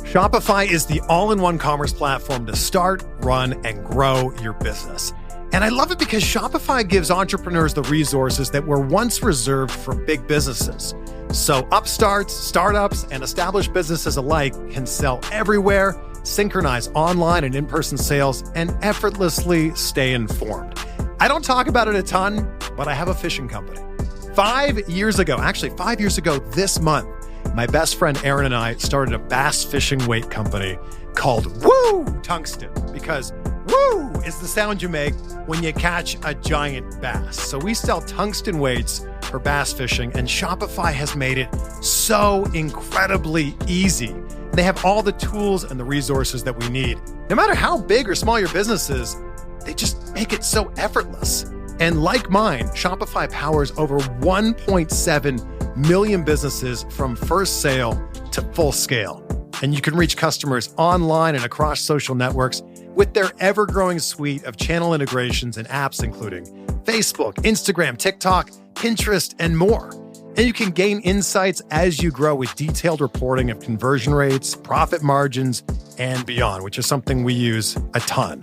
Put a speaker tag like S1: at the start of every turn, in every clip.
S1: Shopify is the all-in-one commerce platform to start, run, and grow your business. And I love it because Shopify gives entrepreneurs the resources that were once reserved for big businesses. So upstarts, startups, and established businesses alike can sell everywhere, synchronize online and in-person sales, and effortlessly stay informed. I don't talk about it a ton, but I have a fishing company. 5 years ago this month, my best friend Aaron and I started a bass fishing weight company called Woo Tungsten, because woo is the sound you make when you catch a giant bass. So we sell tungsten weights for bass fishing, and Shopify has made it so incredibly easy. They have all the tools and the resources that we need. No matter how big or small your business is, they just make it so effortless. And like mine, Shopify powers over 1.7 million businesses from first sale to full scale. And you can reach customers online and across social networks with their ever-growing suite of channel integrations and apps, including Facebook, Instagram, TikTok, Pinterest, and more. And you can gain insights as you grow with detailed reporting of conversion rates, profit margins, and beyond, which is something we use a ton.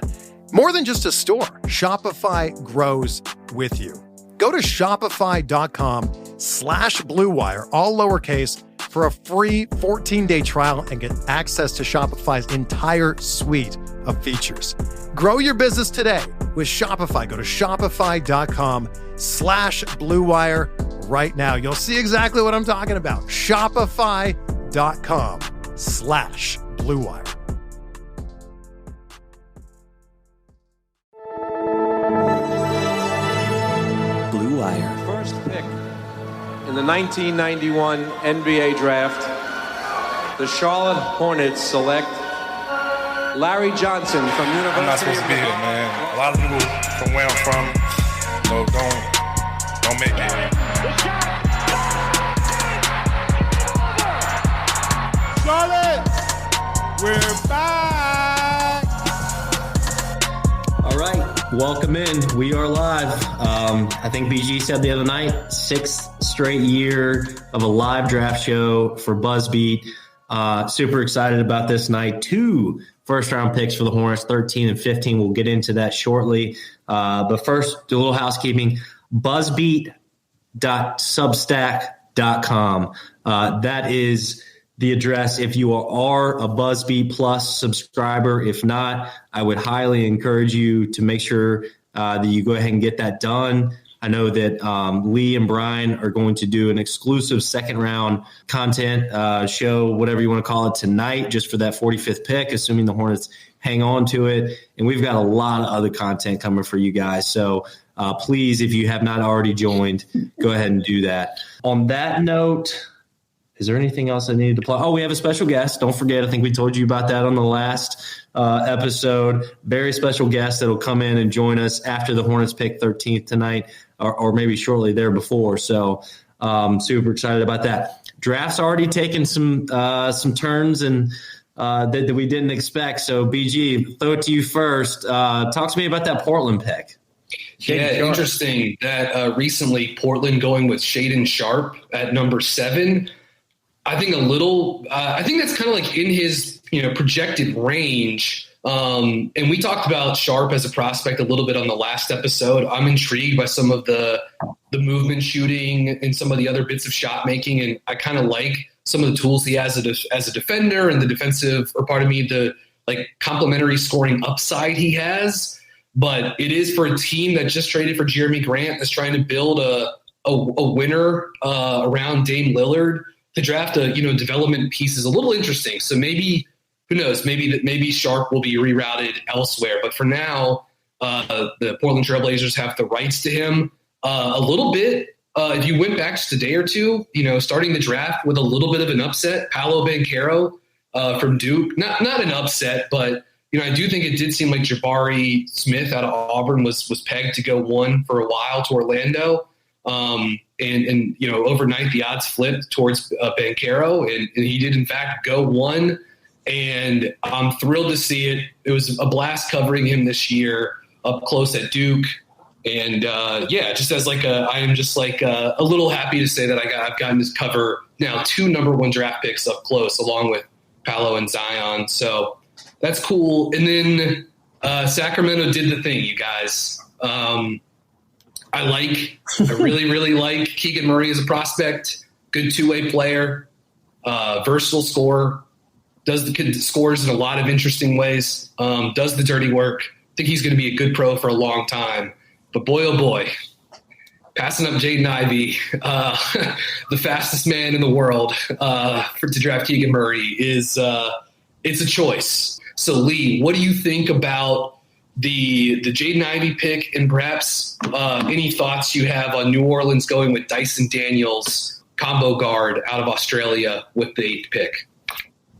S1: More than just a store, Shopify grows with you. Go to shopify.com/Blue Wire, all lowercase, for a free 14-day trial and get access to Shopify's entire suite of features. Grow your business today with Shopify. Go to shopify.com/Blue Wire right now. You'll see exactly what I'm talking about. Shopify.com/Blue Wire.
S2: First pick in the 1991 NBA draft, the Charlotte Hornets select Larry Johnson from University.
S3: I'm not supposed to be here, man. A lot of people from where I'm from, don't make it.
S4: Charlotte, we're back.
S5: All right, welcome in. We are live. I think BG said the other night, 6th straight year of a live draft show for BuzzBeat. Super excited about this night. 2 first-round picks for the Hornets, 13 and 15. We'll get into that shortly. But first, do a little housekeeping. BuzzBeat.substack.com. That is the address if you are a BuzzBeat Plus subscriber. If not, I would highly encourage you to make sure that you go ahead and get that done. I know that Lee and Brian are going to do an exclusive second-round content show, whatever you want to call it, tonight, just for that 45th pick, assuming the Hornets hang on to it. And we've got a lot of other content coming for you guys. So please, if you have not already joined, go ahead and do that. On that note, is there anything else I needed to plug? Oh, we have a special guest. Don't forget, I think we told you about that on the last episode. Very special guest that will come in and join us after the Hornets pick 13th tonight, or maybe shortly there before. So super excited about that. Draft's already taken some turns and that we didn't expect. So BG, throw it to you first. Talk to me about that Portland pick.
S6: Yeah, interesting that recently Portland going with Shaedon Sharpe at number 7. I think I think that's kind of like in his, projected range. And we talked about Sharpe as a prospect a little bit on the last episode. I'm intrigued by some of the movement shooting and some of the other bits of shot making. And I kind of like some of the tools he has as a defender and the defensive, or the complementary scoring upside he has. But it is for a team that just traded for Jeremy Grant, that's trying to build a winner around Dame Lillard. To draft a development piece is a little interesting. So maybe, who knows, maybe Sharpe will be rerouted elsewhere. But for now, the Portland Trailblazers have the rights to him a little bit. If you went back just a day or two, starting the draft with a little bit of an upset, Paolo Banchero from Duke, not an upset, but I do think it did seem like Jabari Smith out of Auburn was pegged to go 1 for a while to Orlando. And overnight the odds flipped towards Banchero, and he did in fact go 1. And I'm thrilled to see it. It was a blast covering him this year up close at Duke. And I am just a little happy to say that I've gotten to cover now 2 number 1 draft picks up close, along with Paolo and Zion. So that's cool. And then Sacramento did the thing, you guys. I really, really like Keegan Murray as a prospect. Good two-way player, versatile scorer, scores in a lot of interesting ways, does the dirty work. I think he's going to be a good pro for a long time. But boy, oh boy, passing up Jaden Ivey, the fastest man in the world, to draft Keegan Murray it's a choice. So Lee, what do you think about the Jaden Ivey pick, and perhaps any thoughts you have on New Orleans going with Dyson Daniels, combo guard out of Australia, with the 8th pick?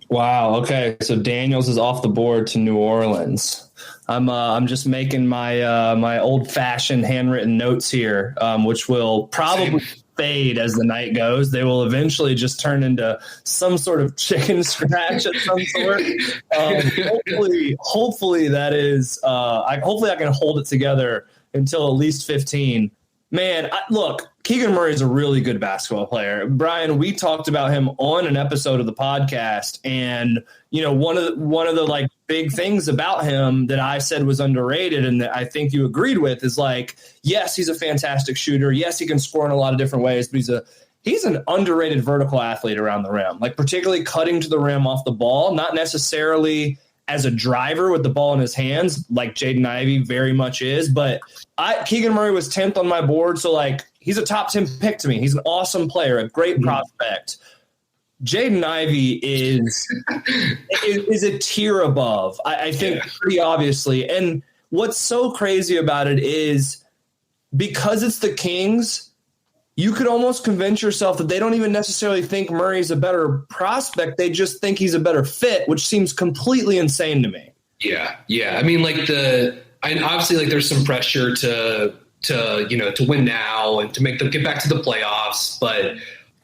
S7: Wow. Okay. So Daniels is off the board to New Orleans. I'm just making my my old fashioned handwritten notes here, which will probably fade as the night goes. They will eventually just turn into some sort of chicken scratch of some sort. Hopefully that is. Hopefully I can hold it together until at least 15. Man, look, Keegan Murray is a really good basketball player. Brian, we talked about him on an episode of the podcast, and one of the like big things about him that I said was underrated, and that I think you agreed with, is like, yes, he's a fantastic shooter. Yes, he can score in a lot of different ways, but he's an underrated vertical athlete around the rim, like particularly cutting to the rim off the ball, not necessarily as a driver with the ball in his hands, like Jaden Ivey very much is. But Keegan Murray was 10th on my board, so like he's a top 10 pick to me. He's an awesome player, a great prospect. Jaden Ivey is a tier above, I think, pretty obviously. And what's so crazy about it is because it's the Kings, you could almost convince yourself that they don't even necessarily think Murray's a better prospect. They just think he's a better fit, which seems completely insane to me. Yeah.
S6: I mean, obviously, like, there's some pressure to win now and to get back to the playoffs, but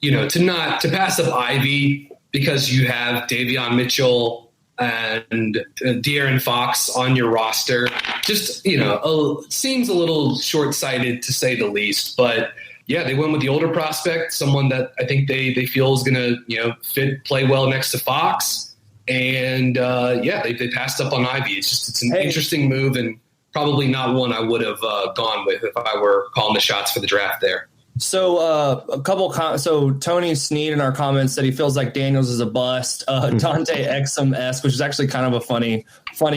S6: to pass up Ivy because you have Davion Mitchell and De'Aaron Fox on your roster, just seems a little short-sighted to say the least. But yeah, they went with the older prospect, someone that I think they feel is going to play well next to Fox, and they passed up on Ivy. It's an interesting move, and probably not one I would have gone with if I were calling the shots for the draft there.
S7: So so Tony Sneed in our comments said he feels like Daniels is a bust. Dante Exum-esque, which is actually kind of a funny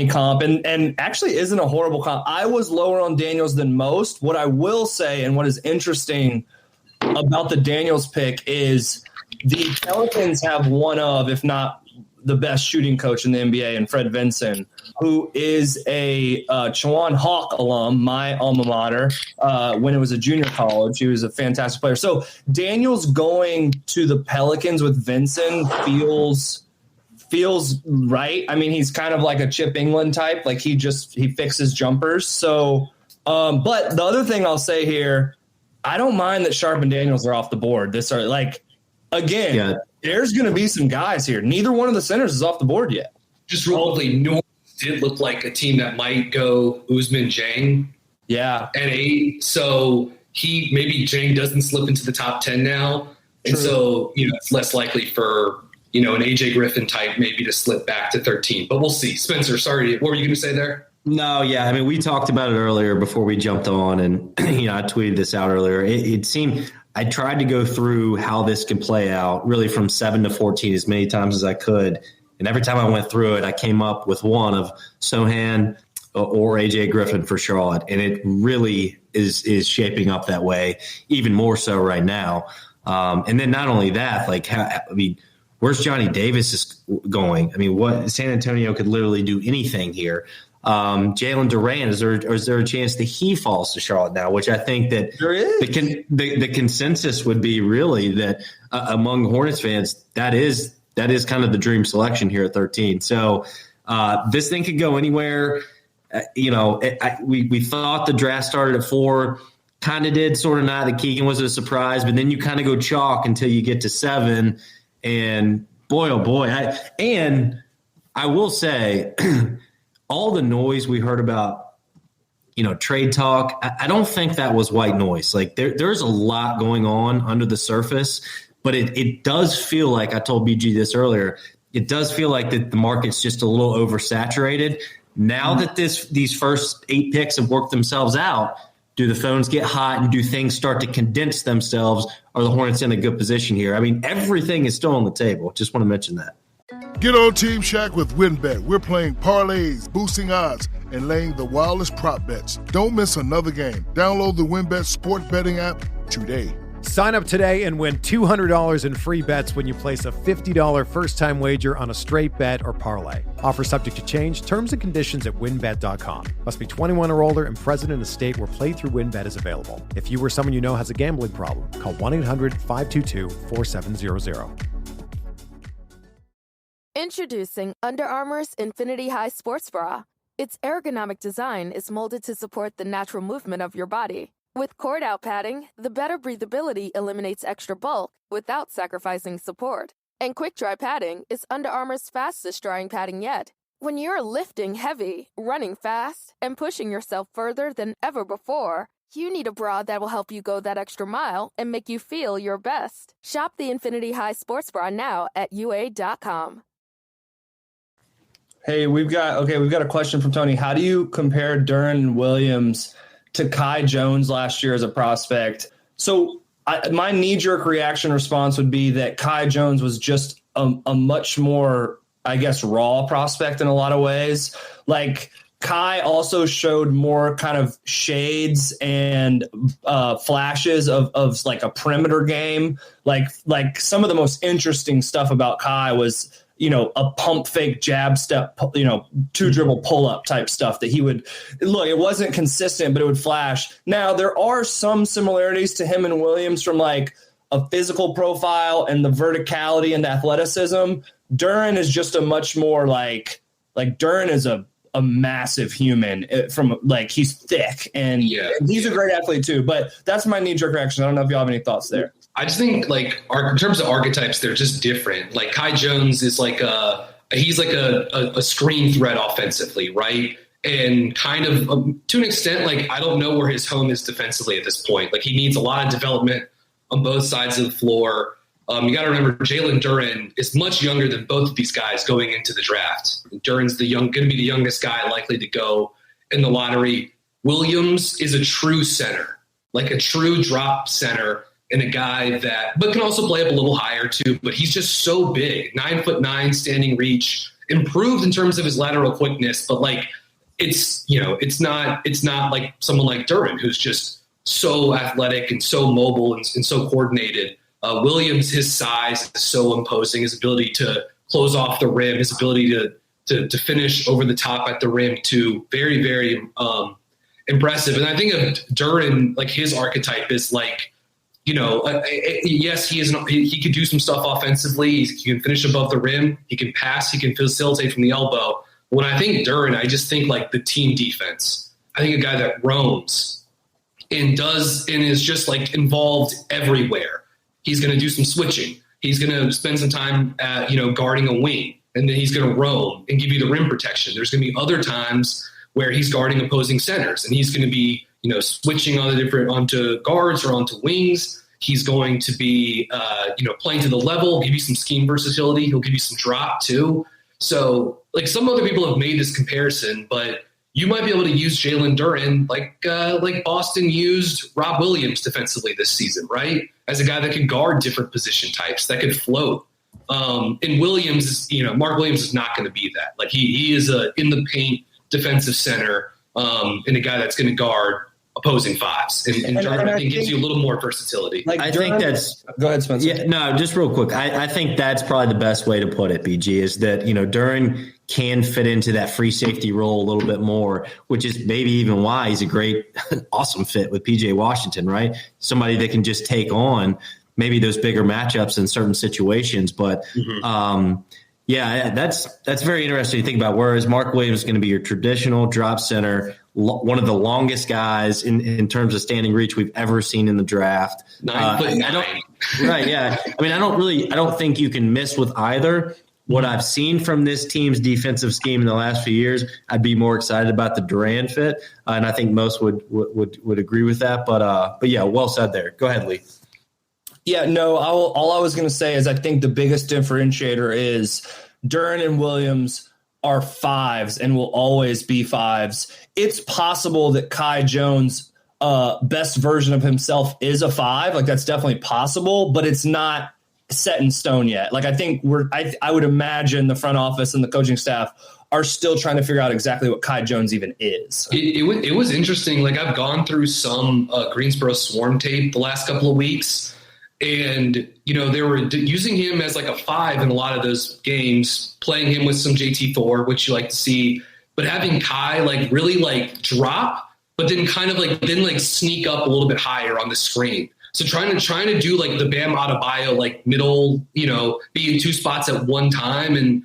S7: comp, and actually isn't a horrible comp. I was lower on Daniels than most. What I will say, and what is interesting about the Daniels pick, is the Pelicans have one of, if not the best shooting coach in the NBA, and Fred Vinson, who is a Chowan Hawk alum, my alma mater. When it was a junior college, he was a fantastic player. So Daniels going to the Pelicans with Vinson feels right. I mean, he's kind of like a Chip England type. Like he fixes jumpers. So, but the other thing I'll say here, I don't mind that Sharp and Daniels are off the board. There's going to be some guys here. Neither one of the centers is off the board yet.
S6: Just real quickly, New Orleans did look like a team that might go Usman Jang.
S7: Yeah.
S6: At 8. So maybe Jang doesn't slip into the top 10 now. And so, it's less likely for, an AJ Griffin type maybe to slip back to 13. But we'll see. Spencer, sorry, what were you going to say there?
S5: No, yeah. I mean, we talked about it earlier before we jumped on, and, I tweeted this out earlier. It seemed – I tried to go through how this could play out really from 7 to 14 as many times as I could. And every time I went through it, I came up with one of Sohan or AJ Griffin for Charlotte. And it really is shaping up that way, even more so right now. And then not only that, where's Johnny Davis is going? I mean, what San Antonio could literally do anything here. Jalen Duren, is there a chance that he falls to Charlotte now? Which I think that
S7: there is.
S5: The consensus would be really that among Hornets fans, that is kind of the dream selection here at 13. So this thing could go anywhere. We thought the draft started at 4, kind of did, sort of not. The Keegan was a surprise, but then you kind of go chalk until you get to 7, and boy, oh boy, I will say. All the noise we heard about, trade talk, I don't think that was white noise. Like there's a lot going on under the surface, but it does feel like, I told BG this earlier, it does feel like that the market's just a little oversaturated. Now that these first 8 picks have worked themselves out, do the phones get hot and do things start to condense themselves? Are the Hornets in a good position here? I mean, everything is still on the table. Just want to mention that.
S4: Get on Team Shaq with WinBet. We're playing parlays, boosting odds, and laying the wildest prop bets. Don't miss another game. Download the WinBet sport betting app today.
S1: Sign up today and win $200 in free bets when you place a $50 first-time wager on a straight bet or parlay. Offer subject to change. Terms and conditions at winbet.com. Must be 21 or older and present in a state where playthrough WinBet is available. If you or someone you know has a gambling problem, call 1-800-522-4700.
S8: Introducing Under Armour's Infinity High Sports Bra. Its ergonomic design is molded to support the natural movement of your body. With cord-out padding, the better breathability eliminates extra bulk without sacrificing support. And quick-dry padding is Under Armour's fastest-drying padding yet. When you're lifting heavy, running fast, and pushing yourself further than ever before, you need a bra that will help you go that extra mile and make you feel your best. Shop the Infinity High Sports Bra now at UA.com.
S7: Hey, we've got a question from Tony. How do you compare Duren and Williams to Kai Jones last year as a prospect? So my knee-jerk reaction response would be that Kai Jones was just a much more, I guess, raw prospect in a lot of ways. Like, Kai also showed more kind of shades and flashes of like a perimeter game. Like some of the most interesting stuff about Kai was, a pump fake jab step, 2-dribble pull up type stuff that he would look. It wasn't consistent, but it would flash. Now there are some similarities to him and Williams from like a physical profile and the verticality and the athleticism. Duren is just a much more like Duren is a massive human from like he's thick and he's a great athlete too. But that's my knee jerk reaction. I don't know if y'all have any thoughts there.
S6: I just think in terms of archetypes, they're just different. Like Kai Jones is he's like a screen threat offensively, right? And kind of to an extent, like I don't know where his home is defensively at this point. Like he needs a lot of development on both sides of the floor. You got to remember, Jalen Duren is much younger than both of these guys going into the draft. Duren's going to be the youngest guy likely to go in the lottery. Williams is a true center, like a true drop center, and a guy but can also play up a little higher too. But he's just so big, 9'9", standing reach, improved in terms of his lateral quickness. But like, it's not like someone like Duren who's just so athletic and so mobile and so coordinated. Williams, his size is so imposing. His ability to close off the rim, his ability to finish over the top at the rim, too, very, very impressive. And I think of Duren, like his archetype is like, yes, he could do some stuff offensively. He can finish above the rim. He can pass. He can facilitate from the elbow. When I think Duren, I just think like the team defense. I think a guy that roams and is just like involved everywhere. He's going to do some switching. He's going to spend some time guarding a wing, and then he's going to roam and give you the rim protection. There's going to be other times where he's guarding opposing centers, and he's going to be switching onto guards or onto wings. He's going to be playing to the level, give you some scheme versatility. He'll give you some drop too. So like some other people have made this comparison, but you might be able to use Jalen Duren like Boston used Rob Williams defensively this season, right? As a guy that can guard different position types, that could float. And Williams, Mark Williams is not going to be that. Like he is a in the paint defensive center and a guy that's going to guard opposing fives. And Duren, I think, gives you a little more versatility.
S5: I think that's –
S7: go ahead, Spencer.
S5: Yeah, no, just real quick. I think that's probably the best way to put it, BG, is that, Duren can fit into that free safety role a little bit more, which is maybe even why he's a great, awesome fit with PJ Washington, right? Somebody that can just take on maybe those bigger matchups in certain situations. But, that's very interesting to think about. Whereas Mark Williams is going to be your traditional drop center, one of the longest guys in terms of standing reach we've ever seen in the draft.
S6: 9'9".
S5: Right, yeah. I mean, I don't think you can miss with either. What I've seen from this team's defensive scheme in the last few years, I'd be more excited about the Duren fit, and I think most would agree with that. But yeah, well said there. Go ahead, Lee.
S7: Yeah, no, all I was going to say is I think the biggest differentiator is Duren and Williams are 5s and will always be 5s. It's possible that Kai Jones' best version of himself is a 5. Like, that's definitely possible, but it's not set in stone yet. Like, I think I would imagine the front office and the coaching staff are still trying to figure out exactly what Kai Jones even is.
S6: It was interesting. Like, I've gone through some Greensboro Swarm tape the last couple of weeks, and, you know, they were using him as like a 5 in a lot of those games, playing him with some JT Thor, which you like to see, but having Kai like really like drop, but then kind of like sneak up a little bit higher on the screen. So trying to do like the Bam Adebayo like middle, you know, be in 2 spots at one time, and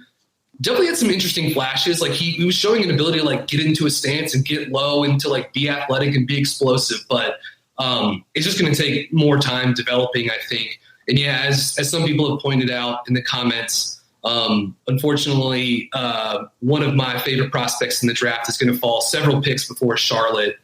S6: definitely had some interesting flashes. Like he was showing an ability to like get into a stance and get low and to like be athletic and be explosive, but it's just going to take more time developing, I think. And yeah, as some people have pointed out in the comments, unfortunately, one of my favorite prospects in the draft is going to fall several picks before Charlotte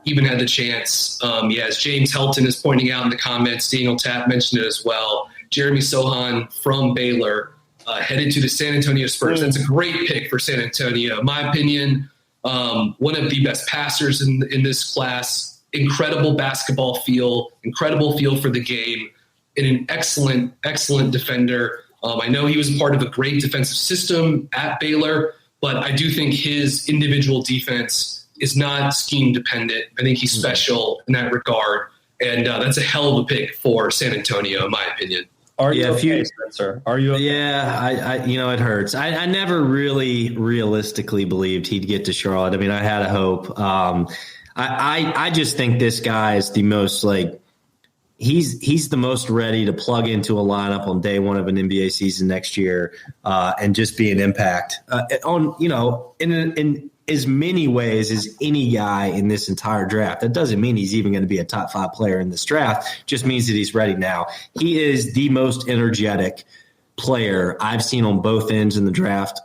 S6: even had the chance. As James Helton is pointing out in the comments, Daniel Tapp mentioned it as well. Jeremy Sohan from Baylor headed to the San Antonio Spurs. That's a great pick for San Antonio. In my opinion, one of the best passers in this class. Incredible basketball feel, incredible feel for the game, and an excellent, excellent defender. I know he was part of a great defensive system at Baylor, but I do think his individual defense is not scheme dependent. I think he's special in that regard, and that's a hell of a pick for San Antonio, in my opinion.
S7: Are you okay, Spencer? Are you okay?
S5: Yeah, I it hurts. I never really realistically believed he'd get to Charlotte. I mean, I had a hope. I just think this guy is the most like he's the most ready to plug into a lineup on day one of an NBA season next year and just be an impact on, you know, in as many ways as any guy in this entire draft. That doesn't mean he's even going to be a top 5 player in this draft. Just means that he's ready now. He is the most energetic player I've seen on both ends in the draft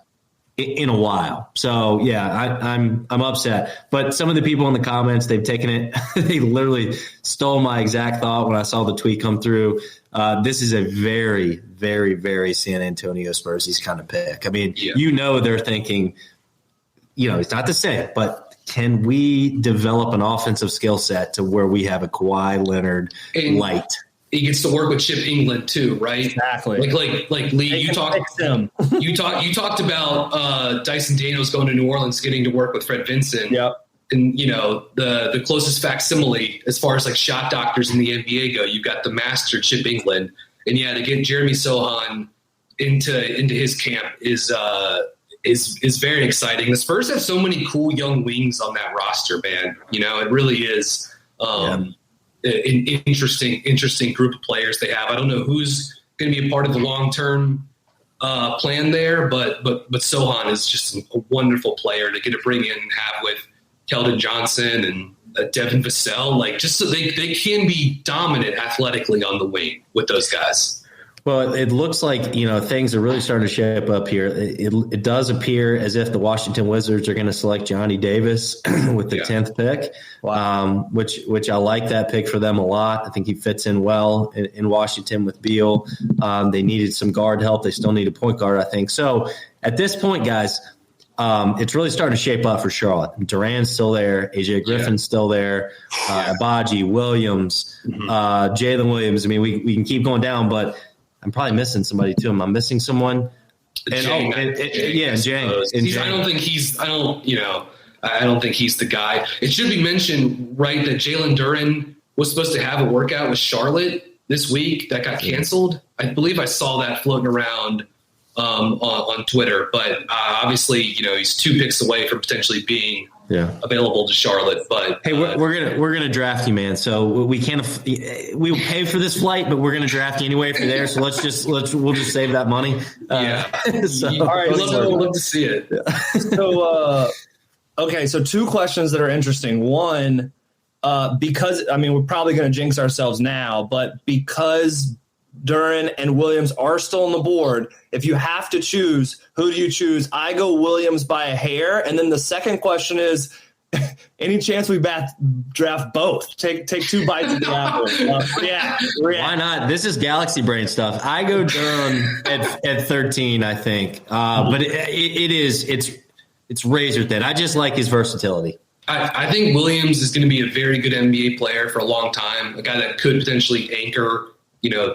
S5: in a while. So yeah, I'm upset, but some of the people in the comments, they've taken it. They literally stole my exact thought when I saw the tweet come through. This is a very, very, very San Antonio Spurs kind of pick. I mean, You know, they're thinking, you know, it's not to say it, but can we develop an offensive skill set to where we have a Kawhi Leonard light?
S6: He gets to work with Chip England too, right?
S7: Exactly.
S6: Like Lee, you talked about Dyson Daniels going to New Orleans, getting to work with Fred Vinson.
S7: Yep.
S6: And you know, the closest facsimile as far as like shot doctors in the NBA go, you've got the master Chip England, and yeah, to get Jeremy Sohan into his camp is very exciting. The Spurs have so many cool young wings on that roster, man. You know, it really is. An interesting group of players they have. I don't know who's going to be a part of the long-term plan there, but Sohan is just a wonderful player to get to bring in and have with Keldon Johnson and Devin Vassell. Like, just so they can be dominant athletically on the wing with those guys.
S5: Well, it looks like, you know, things are really starting to shape up here. It does appear as if the Washington Wizards are going to select Johnny Davis with the 10th pick, which I like that pick for them a lot. I think he fits in well in Washington with Beal. They needed some guard help. They still need a point guard, I think. So at this point, guys, it's really starting to shape up for Charlotte. Duran's still there. AJ Griffin's still there. Abaji, Williams, Jalen Williams. I mean, we can keep going down, but I'm probably missing somebody too. Am I missing someone?
S6: Jang.
S5: I
S6: don't think he's the guy. It should be mentioned, right, that Jalen Duren was supposed to have a workout with Charlotte this week that got canceled. I believe I saw that floating around on Twitter, but obviously, you know, he's 2 picks away from potentially being available to Charlotte. But
S5: hey, we're gonna draft you, man. So we can't we'll pay for this flight, but we're gonna draft you anyway if you're there. So we'll just save that money.
S6: So, all right, love to see it.
S7: So okay, so 2 questions that are interesting. One, because I mean we're probably gonna jinx ourselves now, but because Duren and Williams are still on the board, if you have to choose, who do you choose? I go Williams by a hair. And then the second question is, any chance we draft both? Take 2 bites of the apple. React.
S5: Why not? This is galaxy brain stuff. I go Duren at 13, I think. But it's razor thin. I just like his versatility.
S6: I think Williams is going to be a very good NBA player for a long time, a guy that could potentially anchor,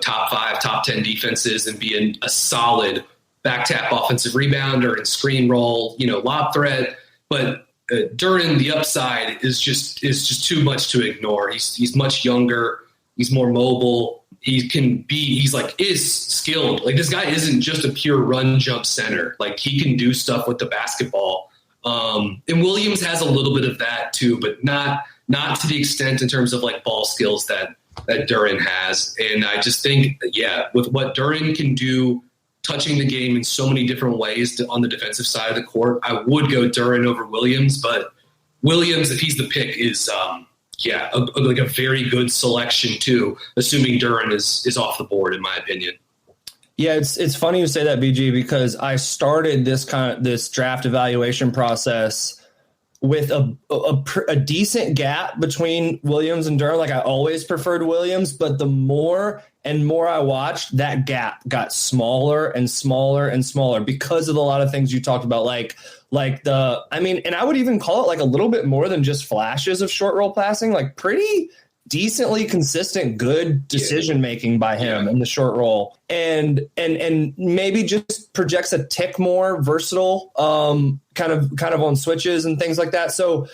S6: top 5, top 10 defenses and be a solid back tap offensive rebounder and screen roll, lob threat. But Duren, the upside is just too much to ignore. He's much younger. He's more mobile. He's skilled. Like, this guy isn't just a pure run jump center. Like, he can do stuff with the basketball. And Williams has a little bit of that too, but not to the extent in terms of like ball skills that Duren has. And I just think, with what Duren can do, touching the game in so many different ways on the defensive side of the court, I would go Duren over Williams. But Williams, if he's the pick, is a very good selection too, assuming Duren is off the board, in my opinion.
S7: Yeah, it's funny you say that, BG, because I started this draft evaluation process with a decent gap between Williams and Duren. Like, I always preferred Williams, but the more and more I watched, that gap got smaller and smaller and smaller because of a lot of things you talked about, and I would even call it like a little bit more than just flashes of short roll passing, like pretty decently consistent, good decision making by him in the short roll, and maybe just projects a tick more versatile, kind of on switches and things like that. So,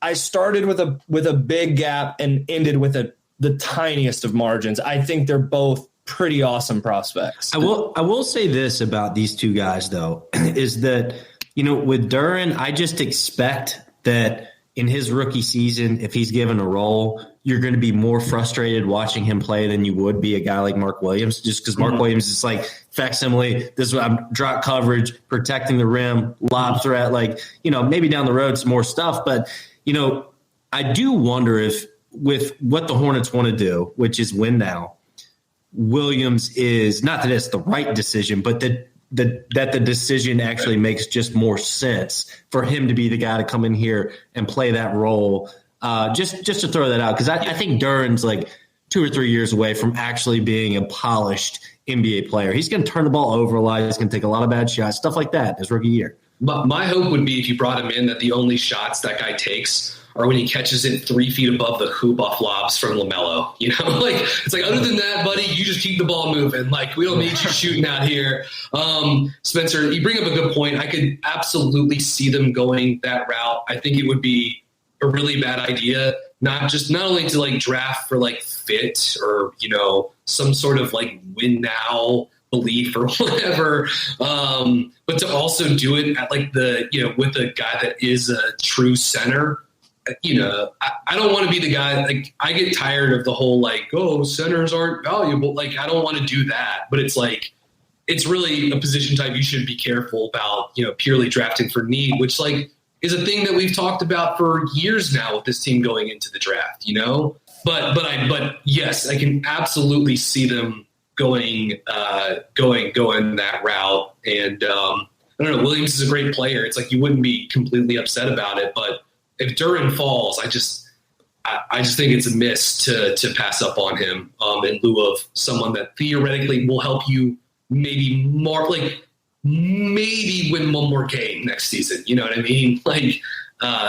S7: I started with a big gap and ended with the tiniest of margins. I think they're both pretty awesome prospects.
S5: I will say this about these two guys though, is that with Duren, I just expect that in his rookie season, if he's given a role, you're going to be more frustrated watching him play than you would be a guy like Mark Williams, just because Mark Williams is like facsimile. This is what I'm drop coverage, protecting the rim, lob threat, maybe down the road some more stuff. But, I do wonder if with what the Hornets want to do, which is win now, Williams is not that it's the right decision, but that the decision actually makes just more sense for him to be the guy to come in here and play that role. Just to throw that out, because I think Duren's like 2 or 3 years away from actually being a polished NBA player. He's going to turn the ball over a lot. He's going to take a lot of bad shots, stuff like that his rookie year.
S6: But my hope would be if you brought him in that the only shots that guy takes are when he catches it 3 feet above the hoop off lobs from LaMelo. It's like, other than that, buddy, you just keep the ball moving. Like, we don't need you shooting out here. Spencer, you bring up a good point. I could absolutely see them going that route. I think it would be a really bad idea, not only to like draft for like fit or, some sort of like win now belief or whatever, but to also do it at like with a guy that is a true center. I don't want to be the guy, like, I get tired of the whole, like, centers aren't valuable. Like, I don't want to do that, but it's like, it's really a position type you should be careful about, purely drafting for need, which like is a thing that we've talked about for years now with this team going into the draft, but yes, I can absolutely see them going that route. And I don't know, Williams is a great player. It's like, you wouldn't be completely upset about it, but if Duren falls, I just think it's a miss to pass up on him in lieu of someone that theoretically will help you maybe win one more game next season. You know what I mean?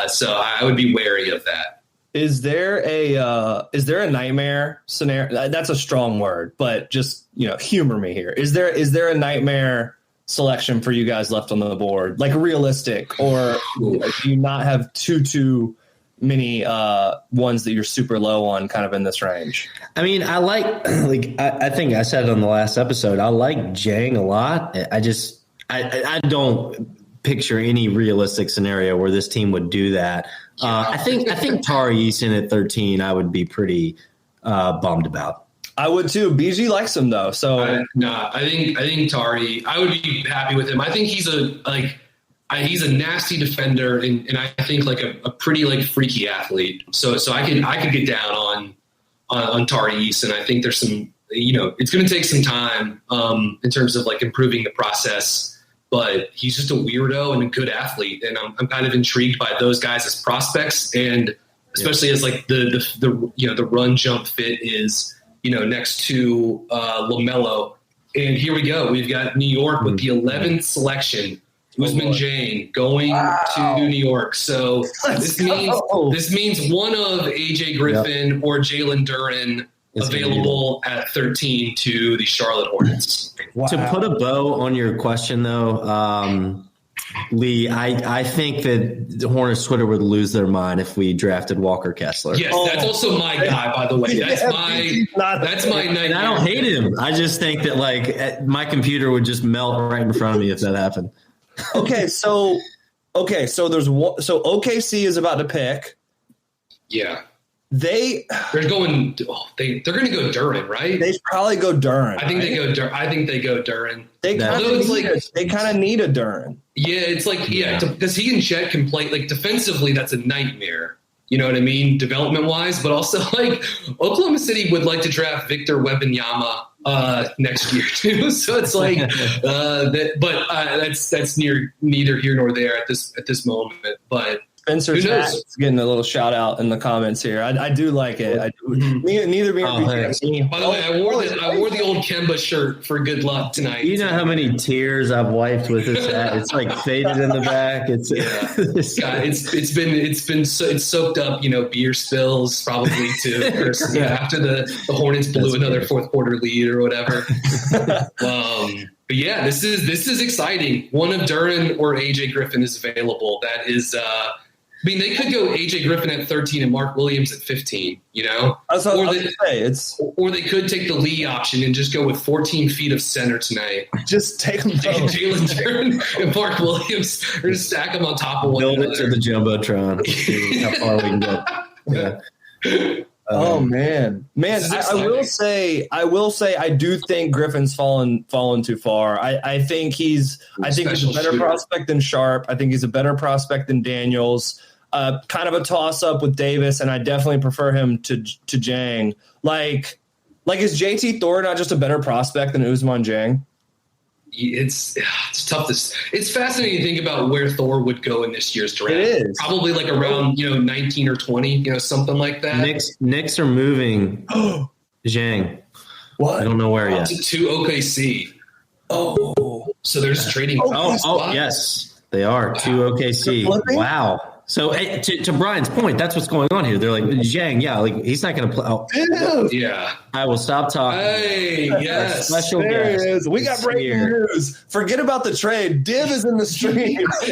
S6: So I would be wary of that.
S7: Is there a nightmare scenario? That's a strong word, but just humor me here. Is there a nightmare selection for you guys left on the board, like realistic, or do you not have too many ones that you're super low on kind of in this range?
S5: I mean, I like I think I said it on the last episode, I like Jang a lot. I don't picture any realistic scenario where this team would do that. I think Tari Eason at 13 I would be pretty bummed about.
S7: I would too. BG likes him though, so
S6: I think Tari, I would be happy with him. I think he's a nasty defender, and I think like a pretty like freaky athlete. So I could get down on Tari Eason. I think there's some, it's going to take some time in terms of like improving the process but he's just a weirdo and a good athlete. And I'm kind of intrigued by those guys as prospects, and especially as like the run jump fit is, next to LaMelo. And here we go. We've got New York with the 11th selection. Usman Jane going to New York. So this means one of AJ Griffin or Jalen Duren available at 13 to the Charlotte Hornets.
S5: Wow. To put a bow on your question, though, Lee, I think that the Hornets Twitter would lose their mind if we drafted Walker Kessler.
S6: Yes, that's also my guy, by the way. That's my nightmare.
S5: And I don't hate him. I just think that like my computer would just melt right in front of me if that happened.
S7: So OKC is about to pick.
S6: Yeah.
S7: They're
S6: going to go Duren, right?
S7: They probably go Duren.
S6: I think they go Duren.
S7: They kind of need a Duren.
S6: Yeah, it's like because he and Chet can play like defensively. That's a nightmare. You know what I mean, development wise, but also like Oklahoma City would like to draft Victor Wembanyama next year too. So it's like, that's neither here nor there at this moment. But
S7: Spencer's getting a little shout out in the comments here. I do like it. Neither me or BJ.
S6: By the way, I wore the old Kemba shirt for good luck tonight.
S5: You know how many tears I've wiped with this hat? It's like faded in the back. It's soaked up, beer spills probably too. After the Hornets blew another fourth quarter lead or whatever. But yeah, this is exciting. One of Duren or AJ Griffin is available. That is. They could go AJ Griffin at 13 and Mark Williams at 15,
S7: That's what I was going to say.
S6: Or they could take the Lee option and just go with 14 feet of center tonight.
S7: Just take them both.
S6: Jalen Duren and Mark Williams, or just stack them on top of one another.
S5: Build it to the Jumbotron. See how far we can go. Yeah.
S7: Oh man! I will say, I do think Griffin's fallen too far. I think he's a better prospect than Sharp. I think he's a better prospect than Daniels. Kind of a toss up with Davis, and I definitely prefer him to Jang. Like is JT Thor not just a better prospect than Usman Jang?
S6: It's tough. It's fascinating to think about where Thor would go in this year's draft.
S7: It is
S6: probably like around 19 or 20, something like that.
S5: Knicks are moving Zhang.
S7: What?
S5: I don't know where yet.
S6: To OKC. Oh, so they're just trading.
S5: Yes, they are to OKC. Wow. So to Brian's point, that's what's going on here. They're like Zhang, he's not going to play. Oh,
S6: yeah.
S5: I will stop talking.
S6: Hey, yes,
S5: special
S7: there
S5: guest.
S7: It is. We got breaking news. Forget about the trade. Div is in the stream.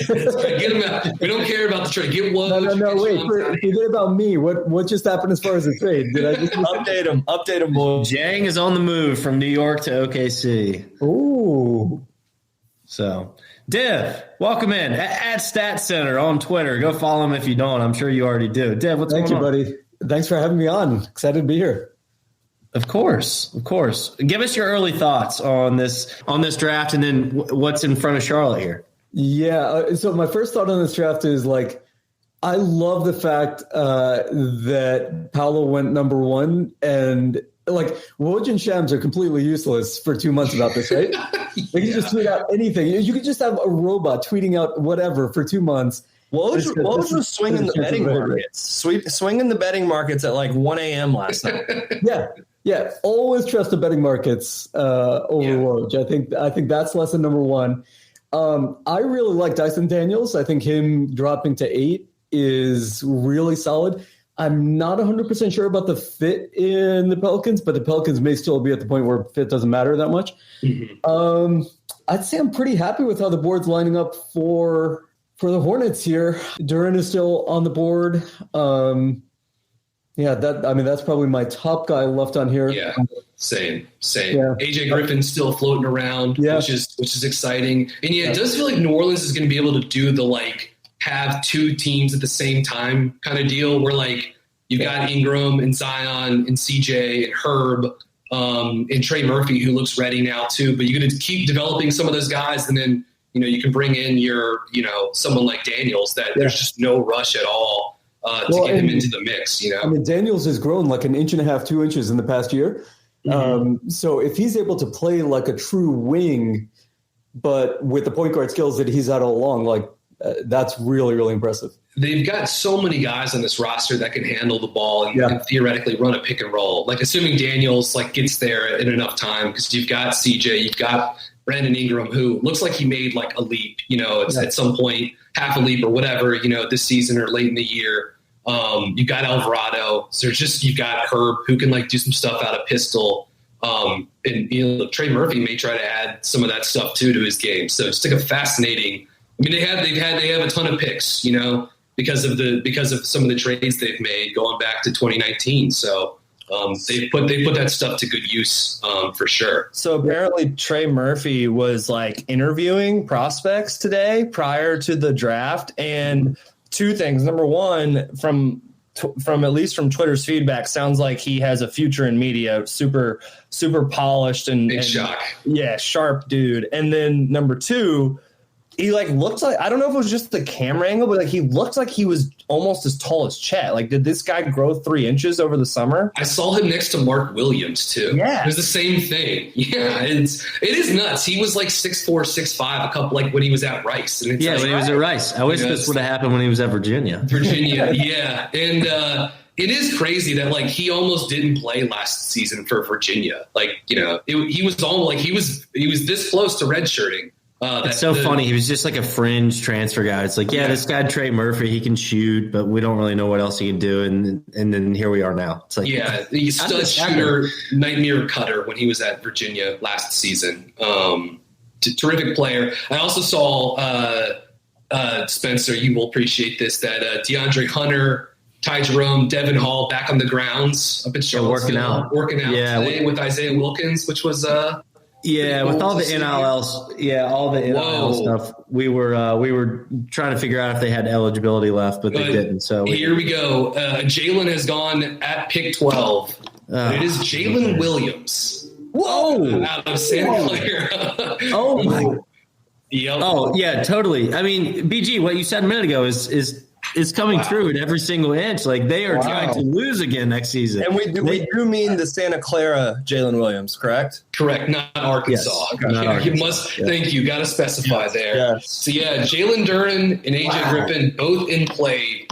S6: Get him out. We don't care about the trade. Get one.
S9: No. Wait. Forget about me. What just happened as far as the trade? Did I just
S7: update him? Update him, boy.
S5: Zhang is on the move from New York to OKC.
S9: Ooh.
S5: So. Div, welcome in at Stat Center on Twitter. Go follow him if you don't. I'm sure you already do. Div, what's going on?
S9: Thank you, buddy. Thanks for having me on. Excited to be here.
S5: Of course. Give us your early thoughts on this draft, and then what's in front of Charlotte here.
S9: Yeah. So my first thought on this draft is I love the fact that Paolo went number one, and Woj and Shams are completely useless for 2 months about this, right? They can just tweet out anything. You could just have a robot tweeting out whatever for 2 months.
S7: Woj was swinging the betting markets. Swinging the betting markets at 1 a.m. last night.
S9: Yeah. Always trust the betting markets over Woj. I think that's lesson number one. I really like Dyson Daniels. I think him dropping to 8 is really solid. I'm not 100% sure about the fit in the Pelicans, but the Pelicans may still be at the point where fit doesn't matter that much. Mm-hmm. I'd say I'm pretty happy with how the board's lining up for the Hornets here. Duren is still on the board. That's probably my top guy left on here.
S6: Yeah, same. Yeah. AJ Griffin's still floating around, which is exciting. And it does feel like New Orleans is going to be able to do the have two teams at the same time kind of deal where you've got Ingram and Zion and CJ and Herb and Trey Murphy, who looks ready now too, but you're going to keep developing some of those guys. And then, you can bring in your, someone like Daniels that there's just no rush at all to get him into the mix,
S9: Daniels has grown 1.5 inches, 2 inches in the past year. Mm-hmm. So if he's able to play like a true wing, but with the point guard skills that he's had all along, like that's really, really impressive.
S6: They've got so many guys on this roster that can handle the ball and theoretically run a pick and roll. Like assuming Daniels like gets there in enough time, because you've got CJ, you've got Brandon Ingram, who looks like he made like a leap, at some point, half a leap or whatever, this season or late in the year. You've got Alvarado. So you've got Herb, who can like do some stuff out of pistol. And Trey Murphy may try to add some of that stuff too to his game. So it's like a fascinating. I mean, they have a ton of picks, because of some of the trades they've made going back to 2019. So they put that stuff to good use for sure.
S7: So apparently Trey Murphy was like interviewing prospects today prior to the draft, and two things. Number one, from at least from Twitter's feedback, sounds like he has a future in media. Super polished and
S6: big shock.
S7: Yeah, sharp dude. And then number two, he like looked like, I don't know if it was just the camera angle, but like he looked like he was almost as tall as Chet. Like, did this guy grow 3 inches over the summer?
S6: I saw him next to Mark Williams too.
S7: Yeah,
S6: it was the same thing. Yeah, it is nuts. He was like 6'4", 6'5", a couple like when he was at Rice. And
S5: when he was at Rice. I wish this would have happened when he was at Virginia.
S6: Yeah, and it is crazy that like he almost didn't play last season for Virginia. Like he was this close to redshirting.
S5: It's so funny. He was just like a fringe transfer guy. It's like, this guy Trey Murphy, he can shoot, but we don't really know what else he can do. And then here we are now. It's like,
S6: he's stud shooter, nightmare cutter when he was at Virginia last season. Terrific player. I also saw Spencer. You will appreciate this. That DeAndre Hunter, Ty Jerome, Devin Hall back on the grounds up at Charlotte, working out today with Isaiah Wilkins, which was
S5: with all the NIL stuff, we were trying to figure out if they had eligibility left, but they didn't. So
S6: here we go. Jalen has gone at pick 12. It is Jalen Williams.
S7: Whoa!
S6: Out of Santa Clara.
S5: Oh my!
S6: Yep.
S5: Oh yeah, totally. I mean, BG, what you said a minute ago is coming true at every single inch. Like they are trying to lose again next season.
S7: And we do mean the Santa Clara Jalen Williams, correct?
S6: Correct, not Arkansas.
S5: Yes, not Arkansas.
S6: You must. Thank you. Got to specify there.
S7: Yes.
S6: So Jalen Duren and AJ Griffin both in play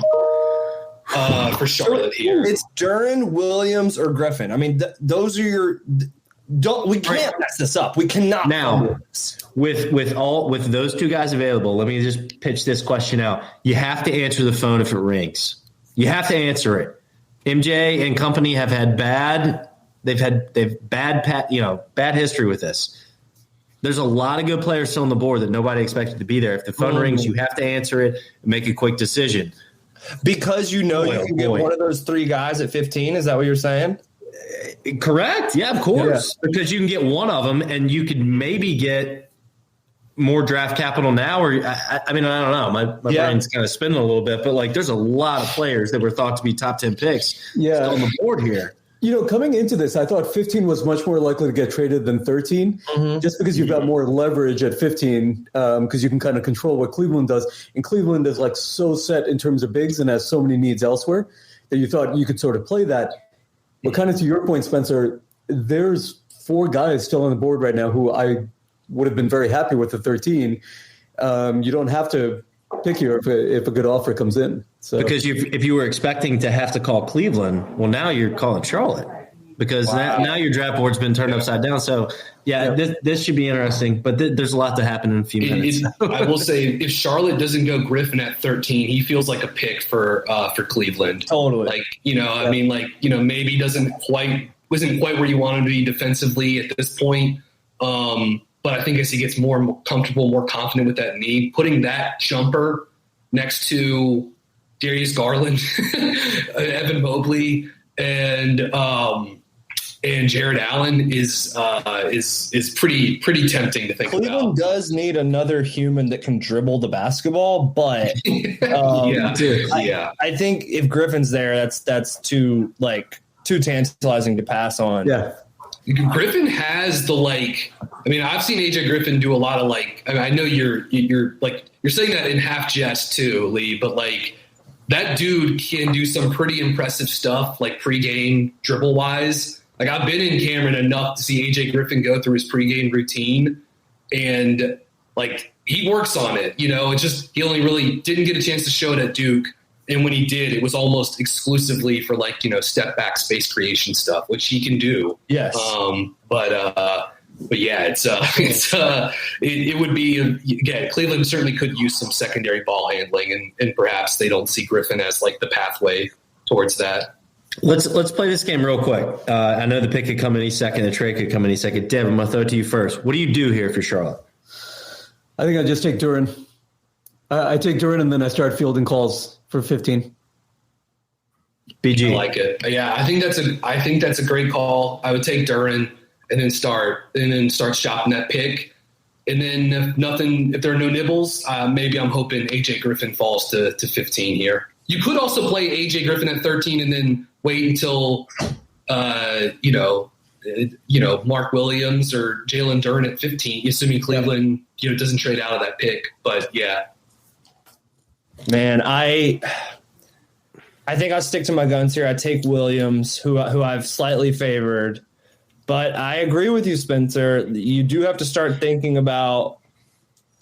S6: for Charlotte here.
S7: It's Duren, Williams, or Griffin. I mean, those are your. We can't mess this up. We cannot.
S5: Now, with those two guys available, let me just pitch this question out. You have to answer the phone if it rings. You have to answer it. MJ and company have had bad history with this. There's a lot of good players still on the board that nobody expected to be there. If the phone rings, you have to answer it and make a quick decision.
S7: Because you can get one of those three guys at 15. Is that what you're saying?
S5: Correct. Yeah, of course. Yeah. Because you can get one of them and you could maybe get more draft capital now. Or I mean, I don't know. My brain's kind of spinning a little bit, but like there's a lot of players that were thought to be top 10 picks still on the board here.
S9: Coming into this, I thought 15 was much more likely to get traded than 13, just because you've got more leverage at 15, because you can kind of control what Cleveland does. And Cleveland is like so set in terms of bigs and has so many needs elsewhere that you thought you could sort of play that. But kind of to your point, Spencer, there's 4 guys still on the board right now who I would have been very happy with the 13. You don't have to pick here if a good offer comes in. So. Because
S5: if you were expecting to have to call Cleveland, well, now you're calling Charlotte because now your draft board's been turned upside down. So, this should be interesting, but there's a lot to happen in a few minutes.
S6: I will say if Charlotte doesn't go Griffin at 13, he feels like a pick for Cleveland.
S7: Totally.
S6: Like, I mean, like, maybe wasn't quite where you want him to be defensively at this point. But I think as he gets more comfortable, more confident with that knee, putting that jumper next to Darius Garland, Evan Mobley, and Jared Allen is pretty tempting to think about.
S7: Cleveland does need another human that can dribble the basketball, but I think if Griffin's there, that's too tantalizing to pass on.
S9: Yeah.
S6: Griffin has I've seen AJ Griffin do a lot of I know you're saying that in half jest too, Lee, but that dude can do some pretty impressive stuff, pregame dribble wise. I've been in Cameron enough to see AJ Griffin go through his pregame routine, and Like, he works on it, it's just he only really didn't get a chance to show it at Duke. And when he did, it was almost exclusively for step back space creation stuff, which he can do.
S7: Yes.
S6: But yeah, it would be, again, Cleveland certainly could use some secondary ball handling, and perhaps they don't see Griffin as like the pathway towards that.
S5: Let's play this game real quick. I know the pick could come any second, the trade could come any second. Dev, I'm going to throw it to you first. What do you do here for Charlotte?
S9: I think I just take Duren. I take Duren, and then I start fielding calls for 15.
S5: BG.
S6: I like it. Yeah, I think that's a great call. I would take Duren and then start shopping that pick. And then if there are no nibbles, maybe I'm hoping AJ Griffin falls to 15 here. You could also play AJ Griffin at 13 and then wait until Mark Williams or Jalen Duren at 15, assuming Cleveland doesn't trade out of that pick. But yeah,
S7: man, I think I'll stick to my guns here. I take Williams, who I've slightly favored. But I agree with you, Spencer. You do have to start thinking about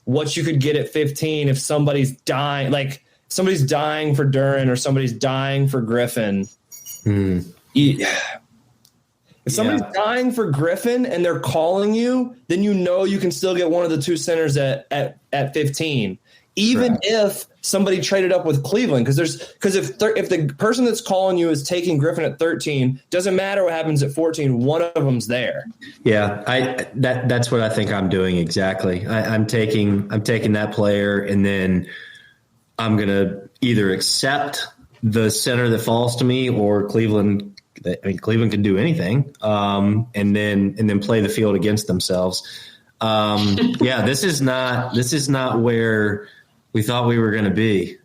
S7: what you could get at 15 if somebody's dying. Like, somebody's dying for Duren or somebody's dying for Griffin. If somebody's dying for Griffin and they're calling you, then you can still get one of the two centers at 15. Even if somebody traded up with Cleveland, because if the person that's calling you is taking Griffin at 13, doesn't matter what happens at 14, one of them's there.
S5: Yeah, that's what I think I'm doing exactly. I'm taking that player, and then I'm gonna either accept the center that falls to me, or Cleveland. I mean, Cleveland can do anything, and then play the field against themselves. This is not where we thought we were going to be,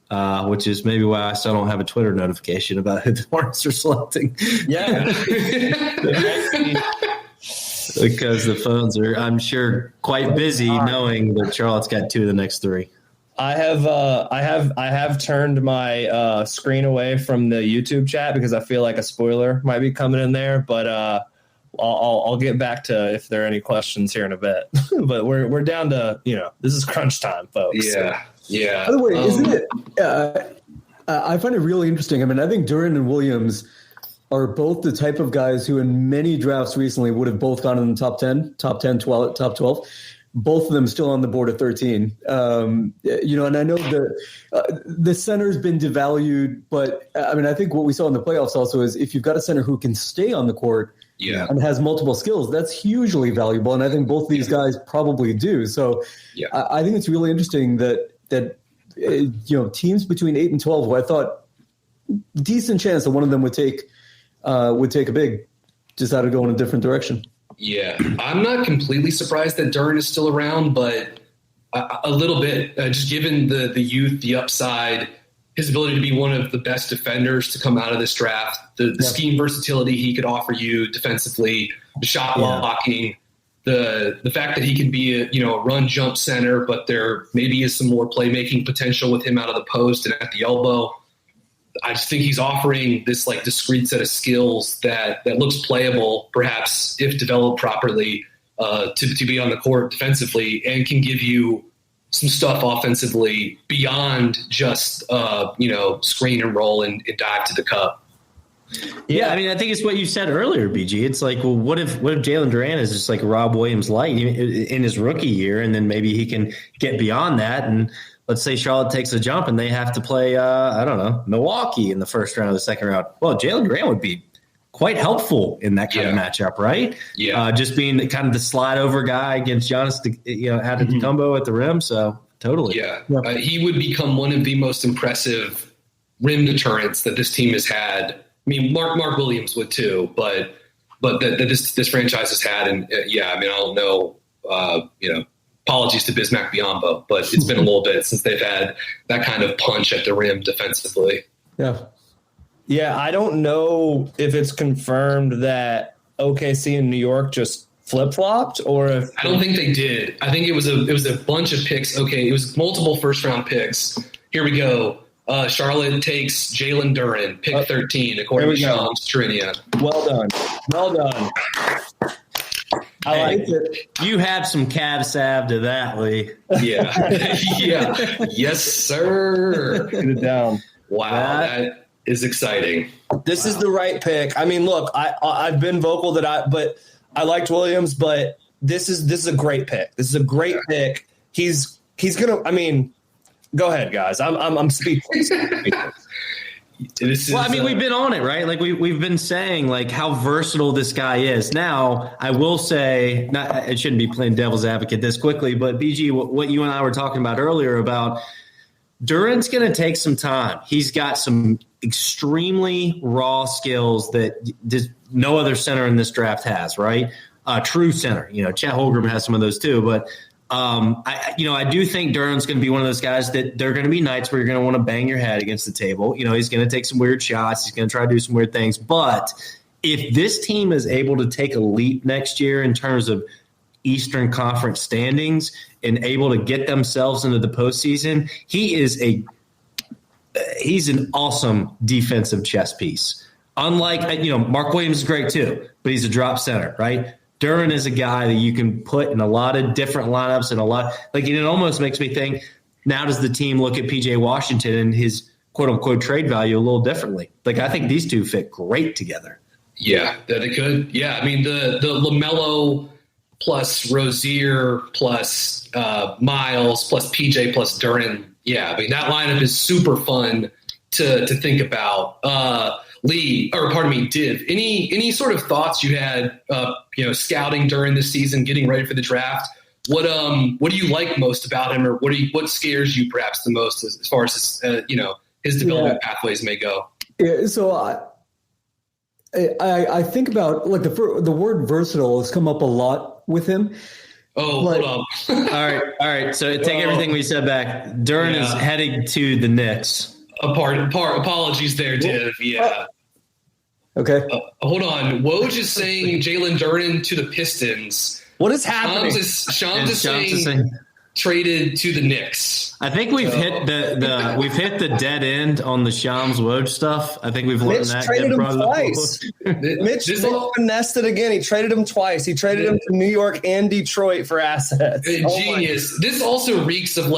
S5: which is maybe why I still don't have a Twitter notification about who the Hornets are selecting.
S7: Yeah.
S5: Because the phones are, I'm sure, quite busy knowing that Charlotte's got 2 of the next 3.
S7: I have turned my screen away from the YouTube chat because I feel like a spoiler might be coming in there, but I'll get back to if there are any questions here in a bit. But we're down to, this is crunch time, folks.
S6: Yeah. Yeah.
S9: By the way, isn't it? I find it really interesting. I mean, I think Duren and Williams are both the type of guys who in many drafts recently would have both gone in the top 10, 12, top 12. Both of them still on the board at 13. And I know the center's been devalued, but I mean, I think what we saw in the playoffs also is if you've got a center who can stay on the court and has multiple skills, that's hugely valuable. And I think both these guys probably do. So I think it's really interesting that teams between 8 and 12, who I thought decent chance that one of them would take a big, decided to go in a different direction.
S6: Yeah, I'm not completely surprised that Duren is still around, but a little bit, just given the youth, the upside, his ability to be one of the best defenders to come out of this draft, the scheme versatility he could offer you defensively, the shot blocking, the fact that he can be a run jump center, but there maybe is some more playmaking potential with him out of the post and at the elbow. I just think he's offering this like discrete set of skills that looks playable, perhaps if developed properly, to be on the court defensively, and can give you some stuff offensively beyond just screen and roll and dive to the cup.
S5: Yeah, I mean, I think it's what you said earlier, BG. It's like, well, what if Jalen Duren is just like Rob Williams light in his rookie year, and then maybe he can get beyond that, and let's say Charlotte takes a jump and they have to play, Milwaukee in the first round or the second round. Well, Jalen Duren would be quite helpful in that kind of matchup, right?
S6: Yeah.
S5: Just being kind of the slide over guy against Giannis, Antetokounmpo at the rim. So totally.
S6: Yeah. He would become one of the most impressive rim deterrents that this team has had. I mean, Mark Williams would too, but that this franchise has had. And I don't know, apologies to Bismack Biyombo, but it's been a little bit since they've had that kind of punch at the rim defensively.
S9: Yeah.
S7: Yeah, I don't know if it's confirmed that OKC and New York just flip-flopped, or if
S6: I don't think they did. I think it was a bunch of picks. Okay, it was multiple first-round picks. Here we go. Charlotte takes Jalen Duren, pick 13, according to Shams Trinian.
S7: Well done. I like it.
S5: You have some cab salve to that, Lee.
S6: Yeah. Yeah. Yes, sir.
S7: Get it down.
S6: Wow. That is exciting.
S7: This is the right pick. I mean, look, I've been vocal but I liked Williams, but this is a great pick. This is a great pick. He's gonna. I mean, go ahead, guys. I'm speechless.
S5: Well, I mean, we've been on it, right? Like we've been saying, like how versatile this guy is. Now, I will say, it shouldn't be playing devil's advocate this quickly, but BG, what you and I were talking about earlier about Duren's going to take some time. He's got some extremely raw skills that no other center in this draft has, right? True center. Chet Holmgren has some of those too, but I do think Duren's going to be one of those guys that there are going to be nights where you're going to want to bang your head against the table. He's going to take some weird shots. He's going to try to do some weird things. But if this team is able to take a leap next year in terms of Eastern Conference standings and able to get themselves into the postseason, he's an awesome defensive chess piece. Unlike, Mark Williams is great too, but he's a drop center, right? Duren is a guy that you can put in a lot of different lineups and it almost makes me think, now does the team look at PJ Washington and his quote unquote trade value a little differently? I think these two fit great together.
S6: Yeah, that it could. Yeah. I mean, the LaMelo plus Rozier plus Miles plus PJ plus Duren. Yeah. I mean, that lineup is super fun to think about. Div, any sort of thoughts you had, scouting during this season, getting ready for the draft? What do you like most about him, or what scares you perhaps the most as far as his development pathways may go?
S9: Yeah, so I think about the word versatile has come up a lot with him.
S6: Oh, hold on.
S5: All right. So take everything we said back. Duren is heading to the Knicks.
S6: Apologies there, Div. Yeah.
S9: Okay.
S6: Hold on. Woj is saying Jalen Duren to the Pistons.
S7: What is happening?
S6: Shams is saying traded to the Knicks.
S5: I think we've hit the dead end on the Shams Woj stuff. I think we've learned that.
S7: Traded him twice. Mitch finessed it again. He traded him twice. He traded him to New York and Detroit for assets.
S6: Genius. This also reeks of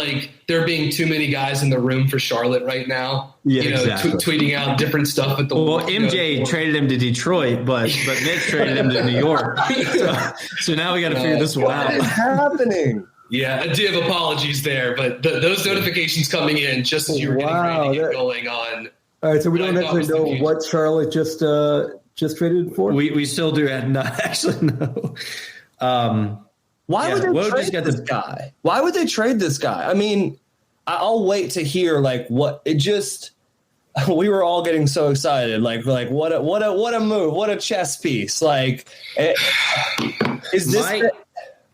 S6: there being too many guys in the room for Charlotte right now.
S5: Yeah, exactly.
S6: Tweeting out different stuff at the.
S5: Well, MJ traded him to Detroit, but Mitch traded him to New York. So now we got to figure this one out.
S7: What is happening?
S6: Yeah, a div apologies there, but those notifications coming in just as you were getting ready to get going on.
S9: All right, so we don't actually know what Charlotte just traded for?
S5: We still do not actually know.
S7: Why would they trade this guy? Why would they trade this guy? I mean, I'll wait to hear what it just. We were all getting so excited, what a move, what a chess piece. Is this?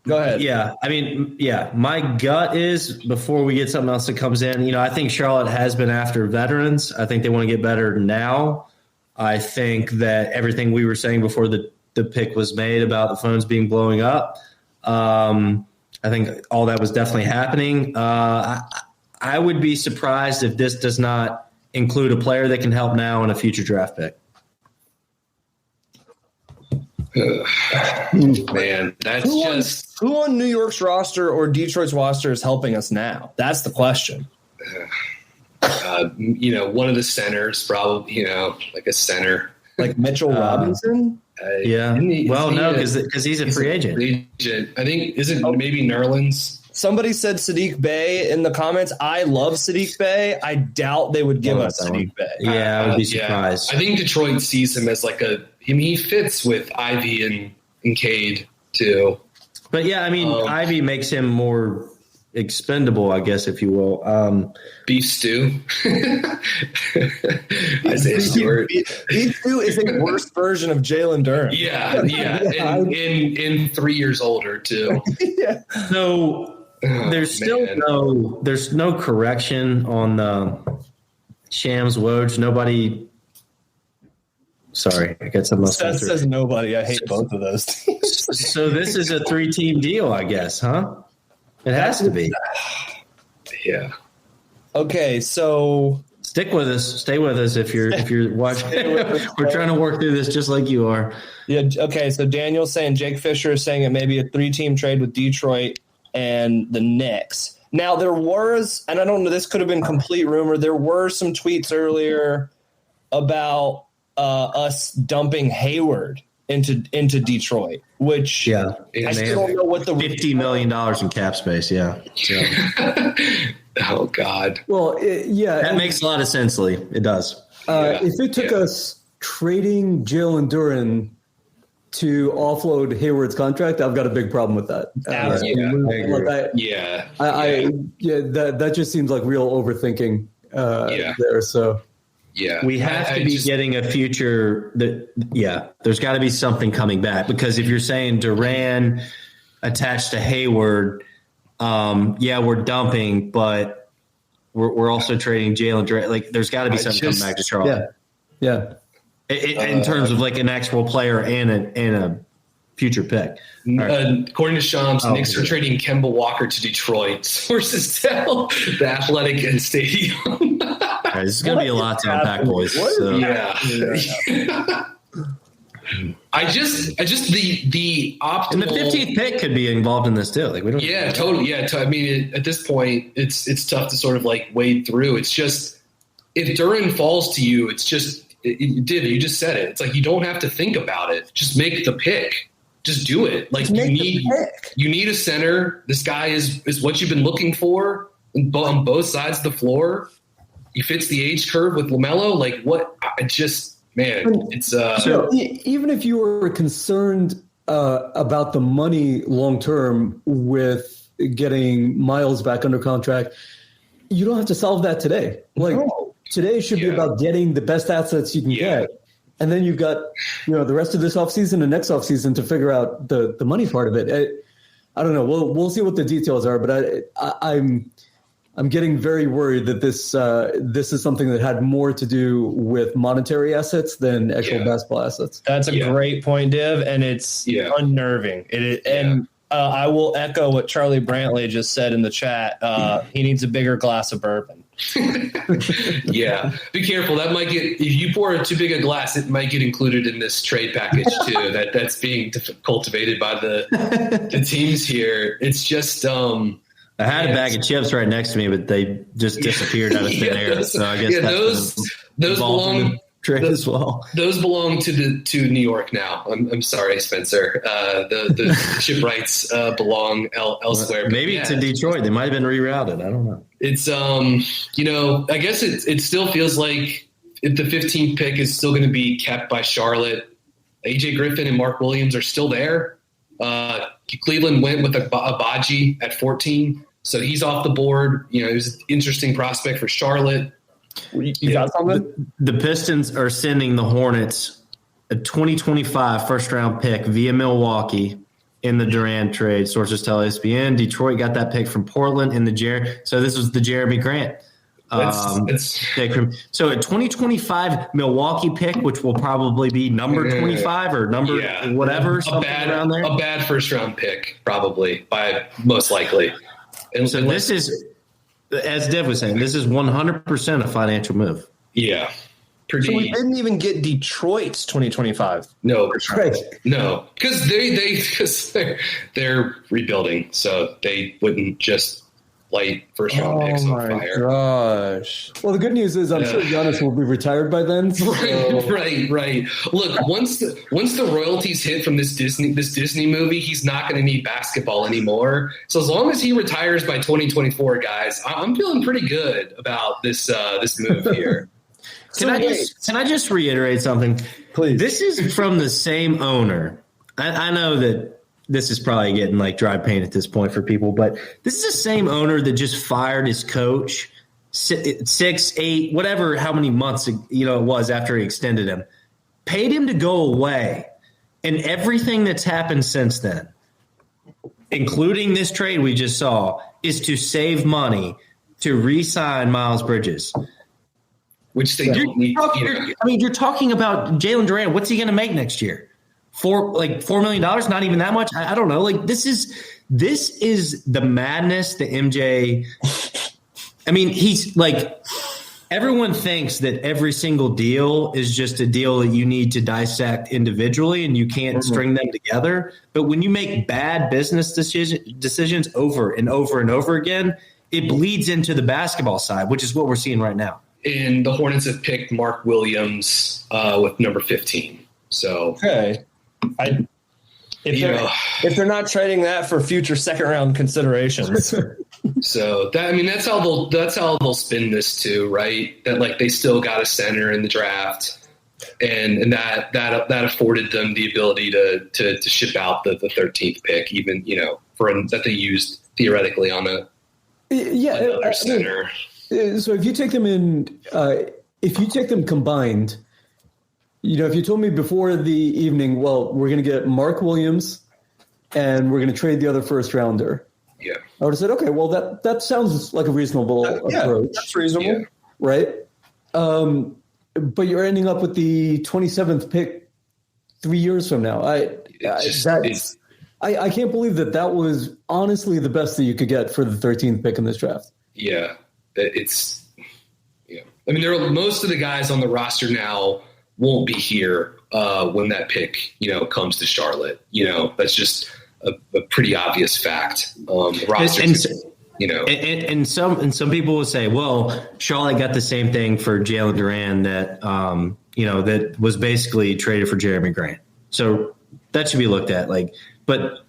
S7: Go ahead.
S5: Yeah, I mean, my gut is before we get something else that comes in, I think Charlotte has been after veterans. I think they want to get better now. I think that everything we were saying before the pick was made about the phones being blowing up, I think all that was definitely happening. I would be surprised if this does not include a player that can help now in a future draft pick.
S6: Man, that's
S7: who on New York's roster or Detroit's roster is helping us now? That's the question.
S6: One of the centers, probably, like a center,
S7: like Mitchell Robinson.
S5: Because he's a free agent.
S6: I think maybe Nerlens.
S7: Somebody said Sadiq Bey in the comments. I love Sadiq Bey. I doubt they would give us Sadiq Bey.
S5: Yeah, I would be surprised.
S6: I think Detroit sees him as he fits with Ivy and Cade too.
S5: But yeah, I mean, Ivy makes him more expendable, I guess, if you will.
S6: Beef stew. Isaiah Stewart.
S7: Beef stew is a worse version of Jalen Duren.
S6: Yeah. In 3 years older too.
S7: Yeah.
S5: So there's no correction on Shams Woj. Nobody. Sorry, I got something else.
S7: Seth says nobody. I hate both of those teams.
S5: So this is a 3-team deal, I guess, huh? It has to be.
S6: Yeah.
S7: Okay, so
S5: Stick with us. Stay with us if you're watching. We're trying to work through this just like you are.
S7: Yeah. Okay. So Daniel's saying Jake Fisher is saying it may be a 3-team trade with Detroit and the Knicks. Now there was, and I don't know, this could have been complete rumor. There were some tweets earlier about us dumping Hayward into Detroit, which I still don't know what the
S5: $50 million in cap space. Yeah.
S6: Oh God.
S9: Well,
S5: that makes a lot of sense, Lee. It does.
S9: If it took us trading Jalen Duren to offload Hayward's contract, I've got a big problem with that. That just seems like real overthinking there. So.
S6: Yeah,
S5: we have to be getting a future there's got to be something coming back, because if you're saying Duren attached to Hayward, we're dumping, but we're also trading Jalen Duren. Like, there's got to be something coming back to Charlotte.
S9: Yeah.
S5: In terms of like an actual player and a future pick.
S6: According to Shams, Knicks are trading Kemba Walker to Detroit. Sources tell The Athletic and Stadium.
S5: This is going to be a lot to unpack, boys. So.
S6: Yeah. I just the optimal.
S5: And the 15th pick could be involved in this too. Like, we don't.
S6: Yeah, totally. Yeah, I mean, at this point, it's tough to sort of like wade through. It's just, if Duren falls to you, it's just you just said it. It's like you don't have to think about it. Just make the pick. Just do it. Like, you need a center. This guy is what you've been looking for on both sides of the floor. He fits the age curve with LaMelo. Like, what? It's
S9: so even if you were concerned about the money long term with getting Miles back under contract, you don't have to solve that today. Like, today should be about getting the best assets you can get, and then you've got the rest of this offseason and next offseason to figure out the money part of it. I don't know. We'll see what the details are, but I'm getting very worried that this is something that had more to do with monetary assets than actual basketball assets.
S7: That's a great point, Div, and it's unnerving. And I will echo what Charlie Brantley just said in the chat. He needs a bigger glass of bourbon.
S6: Yeah, be careful. That might get, if you pour too big a glass, it might get included in this trade package too. That's being cultivated by the teams here. It's just.
S5: I had a bag of chips right next to me, but they just disappeared out of thin air. So I guess
S6: those belong
S5: trade as well.
S6: Those belong to New York now. I'm sorry, Spencer. The chip rights belong elsewhere.
S5: Maybe to Detroit. They might have been rerouted. I don't know.
S6: It's I guess it still feels like if the 15th pick is still going to be kept by Charlotte. AJ Griffin and Mark Williams are still there. Cleveland went with Abaji at 14. So he's off the board. He was an interesting prospect for Charlotte.
S7: You got something?
S5: The Pistons are sending the Hornets a 2025 first-round pick via Milwaukee in the Duren trade. Sources tell ESPN. Detroit got that pick from Portland in the So this was the Jeremy Grant pick from. So a 2025 Milwaukee pick, which will probably be number 25 or number whatever, something around there.
S6: A bad first-round pick, probably, by most likely.
S5: And so this is, as Dev was saying, this is 100% a financial move.
S6: Yeah.
S7: So we didn't even get Detroit's 2025.
S6: No, no, because they're rebuilding, so they wouldn't just light first round picks on fire.
S7: Gosh.
S9: Well, the good news is I'm sure Giannis will be retired by then. So.
S6: Right. Look, once the royalties hit from this Disney movie, he's not going to need basketball anymore. So as long as he retires by 2024, guys, I'm feeling pretty good about this move here.
S5: Can I just reiterate something,
S9: please?
S5: This is from the same owner. I know that this is probably getting like dry paint at this point for people, but this is the same owner that just fired his coach 6, 8, whatever, how many months, it was after he extended him, paid him to go away. And everything that's happened since then, including this trade we just saw, is to save money to re-sign Miles Bridges.
S6: Which they don't need.
S5: You're talking about Jalen Duren. What's he going to make next year? $4 million, not even that much. I don't know. Like, this is the madness that MJ. I mean, he's like, everyone thinks that every single deal is just a deal that you need to dissect individually and you can't string them together. But when you make bad business decisions over and over and over again, it bleeds into the basketball side, which is what we're seeing right now.
S6: And the Hornets have picked Mark Williams with number 15. So,
S7: okay. If they're not trading that for future second round considerations.
S6: So that's how they'll spin this too, right? That like they still got a center in the draft, and that afforded them the ability to ship out the 13th pick, even that they used theoretically on another center.
S9: So if you take them combined, if you told me before the evening, well, we're going to get Mark Williams and we're going to trade the other first rounder.
S6: Yeah.
S9: I would have said, okay, well, that sounds like a reasonable approach.
S7: That's reasonable.
S9: Yeah. Right? But you're ending up with the 27th pick 3 years from now. I can't believe that was honestly the best that you could get for the 13th pick in this draft.
S6: Yeah. Most of the guys on the roster now won't be here when that pick, comes to Charlotte. That's just a pretty obvious fact. The roster,
S5: and some people will say, well, Charlotte got the same thing for Jalen Duren that that was basically traded for Jeremy Grant. So that should be looked at. But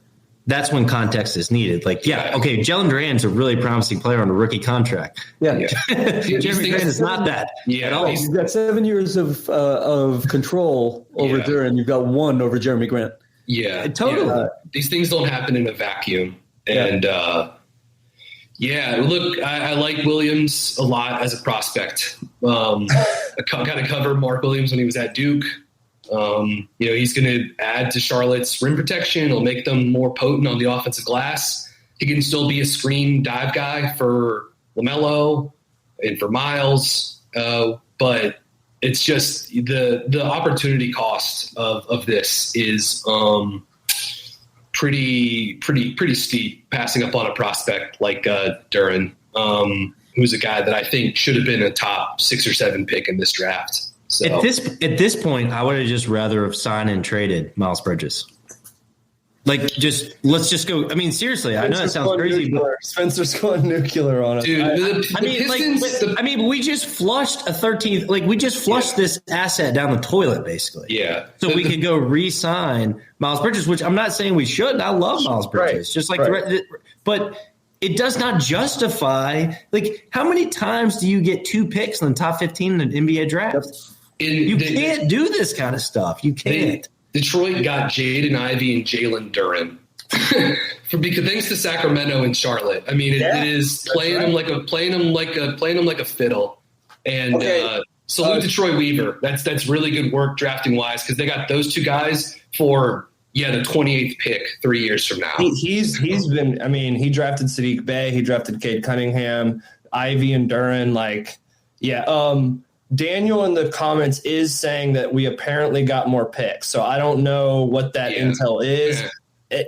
S5: that's when context is needed. Jalen Duren's a really promising player on a rookie contract.
S9: Yeah.
S5: Jeremy Grant is not that at all.
S9: You've got 7 years of control over Duren. You've got 1 over Jeremy Grant.
S6: Yeah,
S5: totally.
S6: These things don't happen in a vacuum. And look, I like Williams a lot as a prospect. I kind of covered Mark Williams when he was at Duke. He's going to add to Charlotte's rim protection. He'll make them more potent on the offensive glass. He can still be a screen dive guy for LaMelo and for Miles. But it's just the opportunity cost of this is pretty steep, passing up on a prospect like Duren, who's a guy that I think should have been a top 6 or 7 pick in this draft. So
S5: at this point, I would have just rather have signed and traded Miles Bridges. Let's just go. I mean, seriously, I know that sounds crazy, but
S7: Spencer's going nuclear on us.
S6: Dude,
S5: we just flushed a 13th. We just flushed this asset down the toilet, basically.
S6: Yeah.
S5: So we could go re-sign Miles Bridges, which I'm not saying we shouldn't. I love Miles Bridges, but it does not justify. How many times do you get 2 picks in the top 15 in an NBA draft? You can't do this kind of stuff. You can't.
S6: Detroit got Jaden Ivey and Jalen Duren because thanks to Sacramento and Charlotte. I mean, it is playing them like a fiddle. And salute to Troy Weaver. That's really good work drafting wise because they got those 2 guys for the 28th pick 3 years from now.
S7: He's been. I mean, he drafted Sadiq Bey. He drafted Cade Cunningham, Ivy, and Duren. Daniel in the comments is saying that we apparently got more picks. So I don't know what that intel is.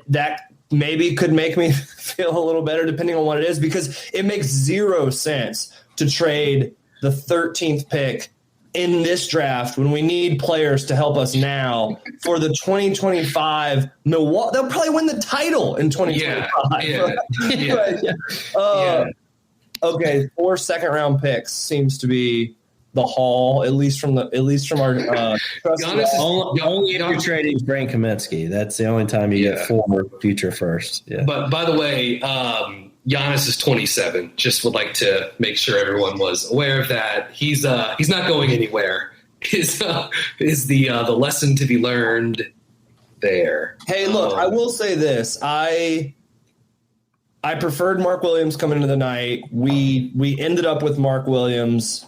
S7: That maybe could make me feel a little better depending on what it is, because it makes 0 sense to trade the 13th pick in this draft when we need players to help us now for the 2025 Milwaukee. They'll probably win the title in 2025. Okay, 4 second-round picks seems to be the haul, at least from our
S5: only if you're trading Frank Kaminsky. That's the only time you get 4 future first. Yeah.
S6: But by the way, Giannis is 27. Just would like to make sure everyone was aware of that. He's not going anywhere. Is the lesson to be learned there?
S7: Hey, look, I will say this. I preferred Mark Williams coming into the night. We ended up with Mark Williams.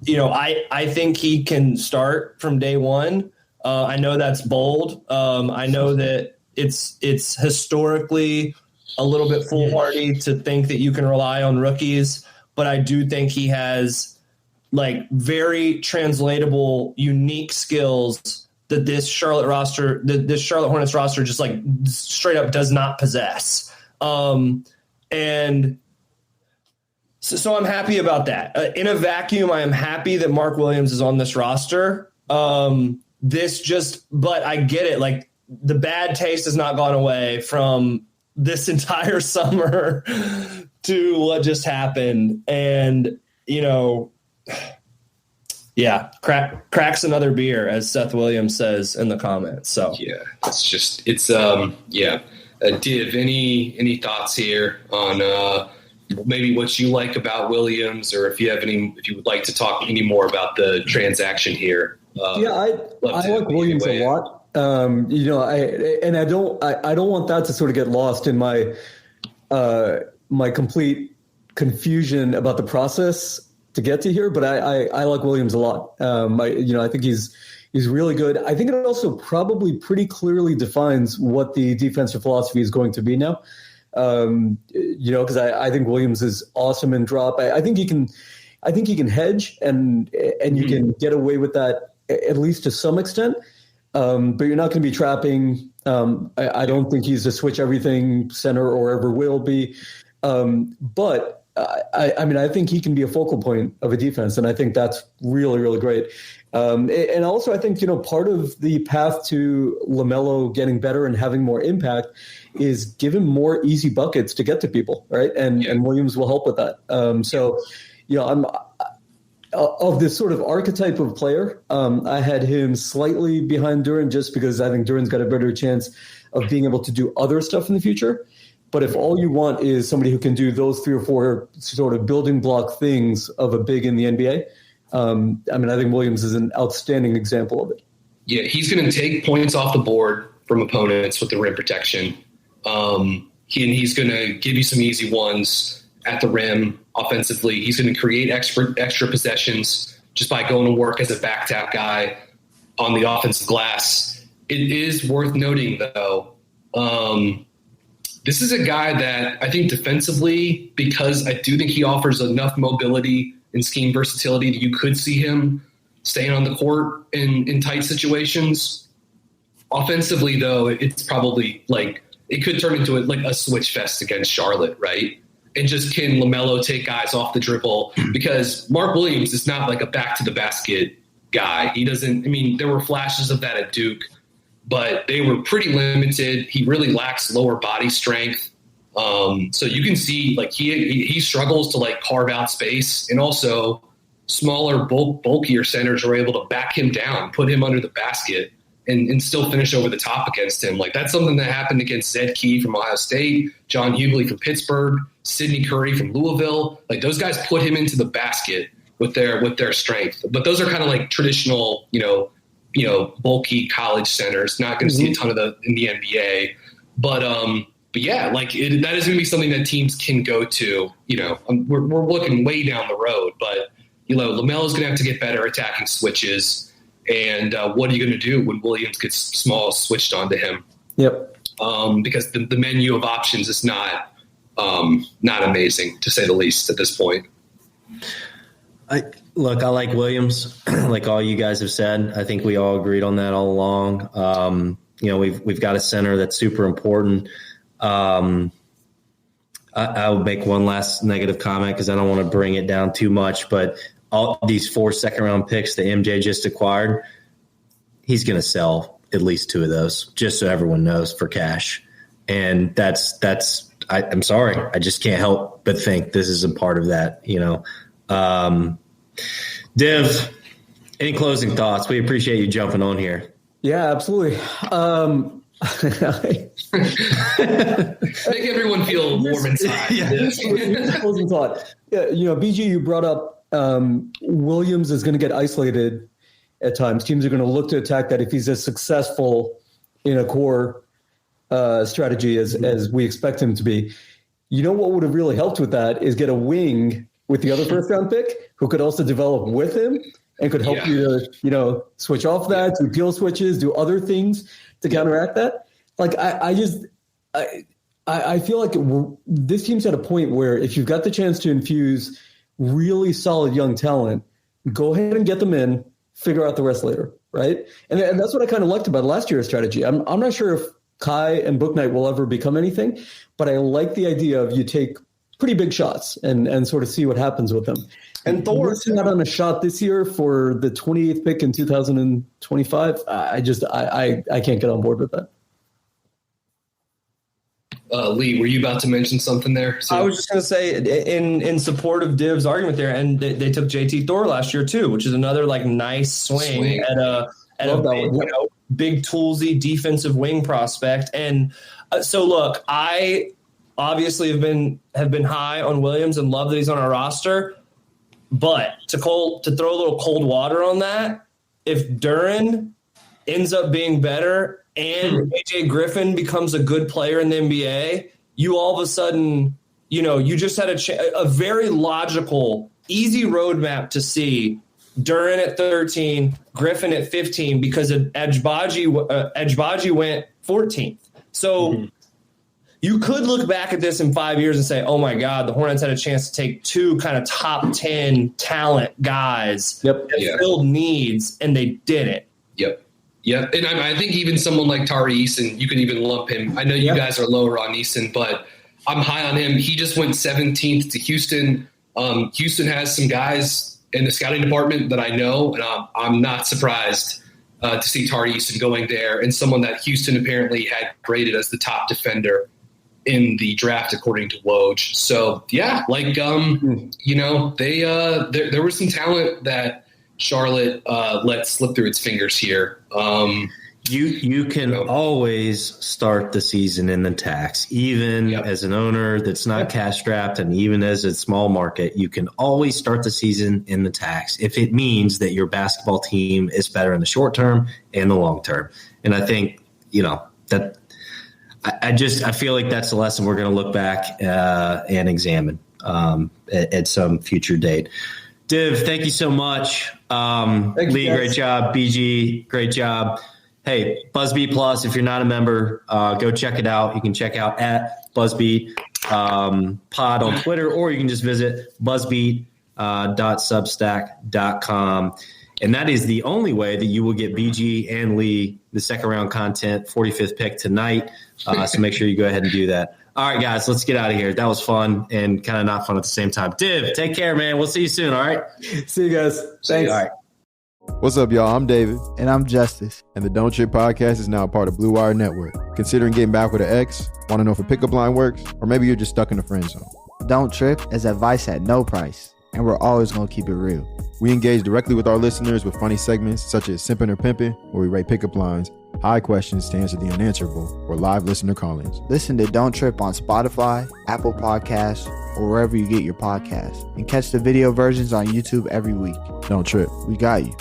S7: I think he can start from day one. I know that's bold. I know that it's historically a little bit foolhardy to think that you can rely on rookies, but I do think he has very translatable, unique skills that this Charlotte Hornets roster just straight up does not possess. And So I'm happy about that. In a vacuum, I am happy that Mark Williams is on this roster. But I get it. Like, the bad taste has not gone away from this entire summer to what just happened. And, cracks another beer, as Seth Williams says in the comments. So
S6: Div, any thoughts here on maybe what you like about Williams, or if you would like to talk any more about the transaction here?
S9: I like Williams a lot. I don't want that to sort of get lost in my my complete confusion about the process to get to here. But I like Williams a lot. I think he's really good. I think it also probably pretty clearly defines what the defensive philosophy is going to be now. Because I think Williams is awesome in drop. I think he can hedge and you can get away with that at least to some extent. But you're not going to be trapping. I don't think he's a switch everything center or ever will be. But I think he can be a focal point of a defense, and I think that's really, really great. And also, I think part of the path to LaMelo getting better and having more impact is give him more easy buckets to get to people, right? And Williams will help with that. I'm of this sort of archetype of player. I had him slightly behind Duren just because I think Duren's got a better chance of being able to do other stuff in the future. But if all you want is somebody who can do those 3 or 4 sort of building block things of a big in the NBA, I think Williams is an outstanding example of it.
S6: Yeah, he's going to take points off the board from opponents with the rim protection. He's going to give you some easy ones at the rim offensively. He's going to create extra possessions just by going to work as a back tap guy on the offensive glass. It is worth noting, though, this is a guy that I think defensively, because I do think he offers enough mobility and scheme versatility that you could see him staying on the court in tight situations. Offensively, though, it's probably it could turn into a switch fest against Charlotte, right? And just can LaMelo take guys off the dribble? Because Mark Williams is not like a back to the basket guy. He doesn't. There were flashes of that at Duke, but they were pretty limited. He really lacks lower body strength. So you can see he struggles to carve out space, and also smaller, bulkier centers are able to back him down, put him under the basket, and still finish over the top against him. That's something that happened against Zed Key from Ohio State, John Hughley from Pittsburgh, Sidney Curry from Louisville. Those guys put him into the basket with their strength. But those are kind of traditional, bulky college centers. Not going to see a ton of in the NBA. But yeah, that is going to be something that teams can go to. We're looking way down the road, but LaMelo's going to have to get better attacking switches. And what are you going to do when Williams gets small switched onto him?
S9: Yep.
S6: Because the menu of options is not amazing, to say the least, at this point.
S5: I like Williams, like all you guys have said. I think we all agreed on that all along. We've got a center that's super important. I will make one last negative comment because I don't want to bring it down too much, but all these 4 second-round picks that MJ just acquired, he's going to sell at least 2 of those, just so everyone knows, for cash. And I'm sorry, I just can't help but think this is a part of that, Div, any closing thoughts? We appreciate you jumping on here.
S9: Yeah, absolutely.
S6: Make everyone feel warm inside.
S9: Here's a closing thought. BG, you brought up Williams is going to get isolated at times. Teams are going to look to attack that if he's as successful in a core strategy as we expect him to be. What would have really helped with that is get a wing with the other first-round pick who could also develop with him and could help you to, switch off that, do peel switches, do other things to counteract that. I feel like this team's at a point where if you've got the chance to infuse really solid young talent, go ahead and get them in, figure out the rest later, right? And that's what I kind of liked about last year's strategy. I'm not sure if Kai and Book Knight will ever become anything, but I like the idea of you take pretty big shots and sort of see what happens with them. And Thor's not on a shot this year for the 28th pick in 2025. I can't get on board with that.
S6: Lee, were you about to mention something there?
S7: I was just going to say in support of Div's argument there, and they took JT Thor last year too, which is another like nice swing. at a big toolsy defensive wing prospect. And so look, I obviously have been high on Williams and love that he's on our roster. But to throw a little cold water on that, if Duren ends up being better and AJ Griffin becomes a good player in the NBA, you all of a sudden, you just had a very logical, easy roadmap to see Duren at 13, Griffin at 15, because Edgebaji went 14th. So you could look back at this in 5 years and say, oh my God, the Hornets had a chance to take two kind of top 10 talent guys that filled needs, and they didn't.
S6: Yeah, and I think even someone like Tari Eason, you could even lump him. I know you guys are lower on Eason, but I'm high on him. He just went 17th to Houston. Houston has some guys in the scouting department that I know, and I'm not surprised to see Tari Eason going there, and someone that Houston apparently had graded as the top defender in the draft according to Woj. So yeah, there was some talent that Charlotte let slip through its fingers here.
S5: You can always start the season in the tax, even as an owner that's not cash strapped, and even as a small market, you can always start the season in the tax if it means that your basketball team is better in the short term and the long term. And I think that I feel like that's a lesson we're going to look back and examine at some future date. Div, thank you so much. Lee, great job. BG, great job. Hey, BuzzBeat Plus, if you're not a member, go check it out. You can check out at BuzzBeat Pod on Twitter, or you can just visit buzzbeat.substack.com. And that is the only way that you will get BG and Lee the second round content, 45th pick tonight. So make sure you go ahead and do that. All right, guys, let's get out of here. That was fun and kind of not fun at the same time. Div, take care, man. We'll see you soon, all right?
S9: See you guys. Thanks.
S5: All right.
S10: What's up, y'all? I'm David.
S11: And I'm Justice.
S10: And the Don't Trip podcast is now a part of Blue Wire Network. Considering getting back with an ex? Want to know if a pickup line works? Or maybe you're just stuck in the friend zone.
S11: Don't Trip is advice at no price. And we're always going to keep it real.
S10: We engage directly with our listeners with funny segments such as Simpin' or Pimpin', where we rate pickup lines, high questions to answer the unanswerable, or live listener call-ins.
S11: Listen to Don't Trip on Spotify, Apple Podcasts, or wherever you get your podcasts. And catch the video versions on YouTube every week.
S10: Don't trip.
S11: We got you.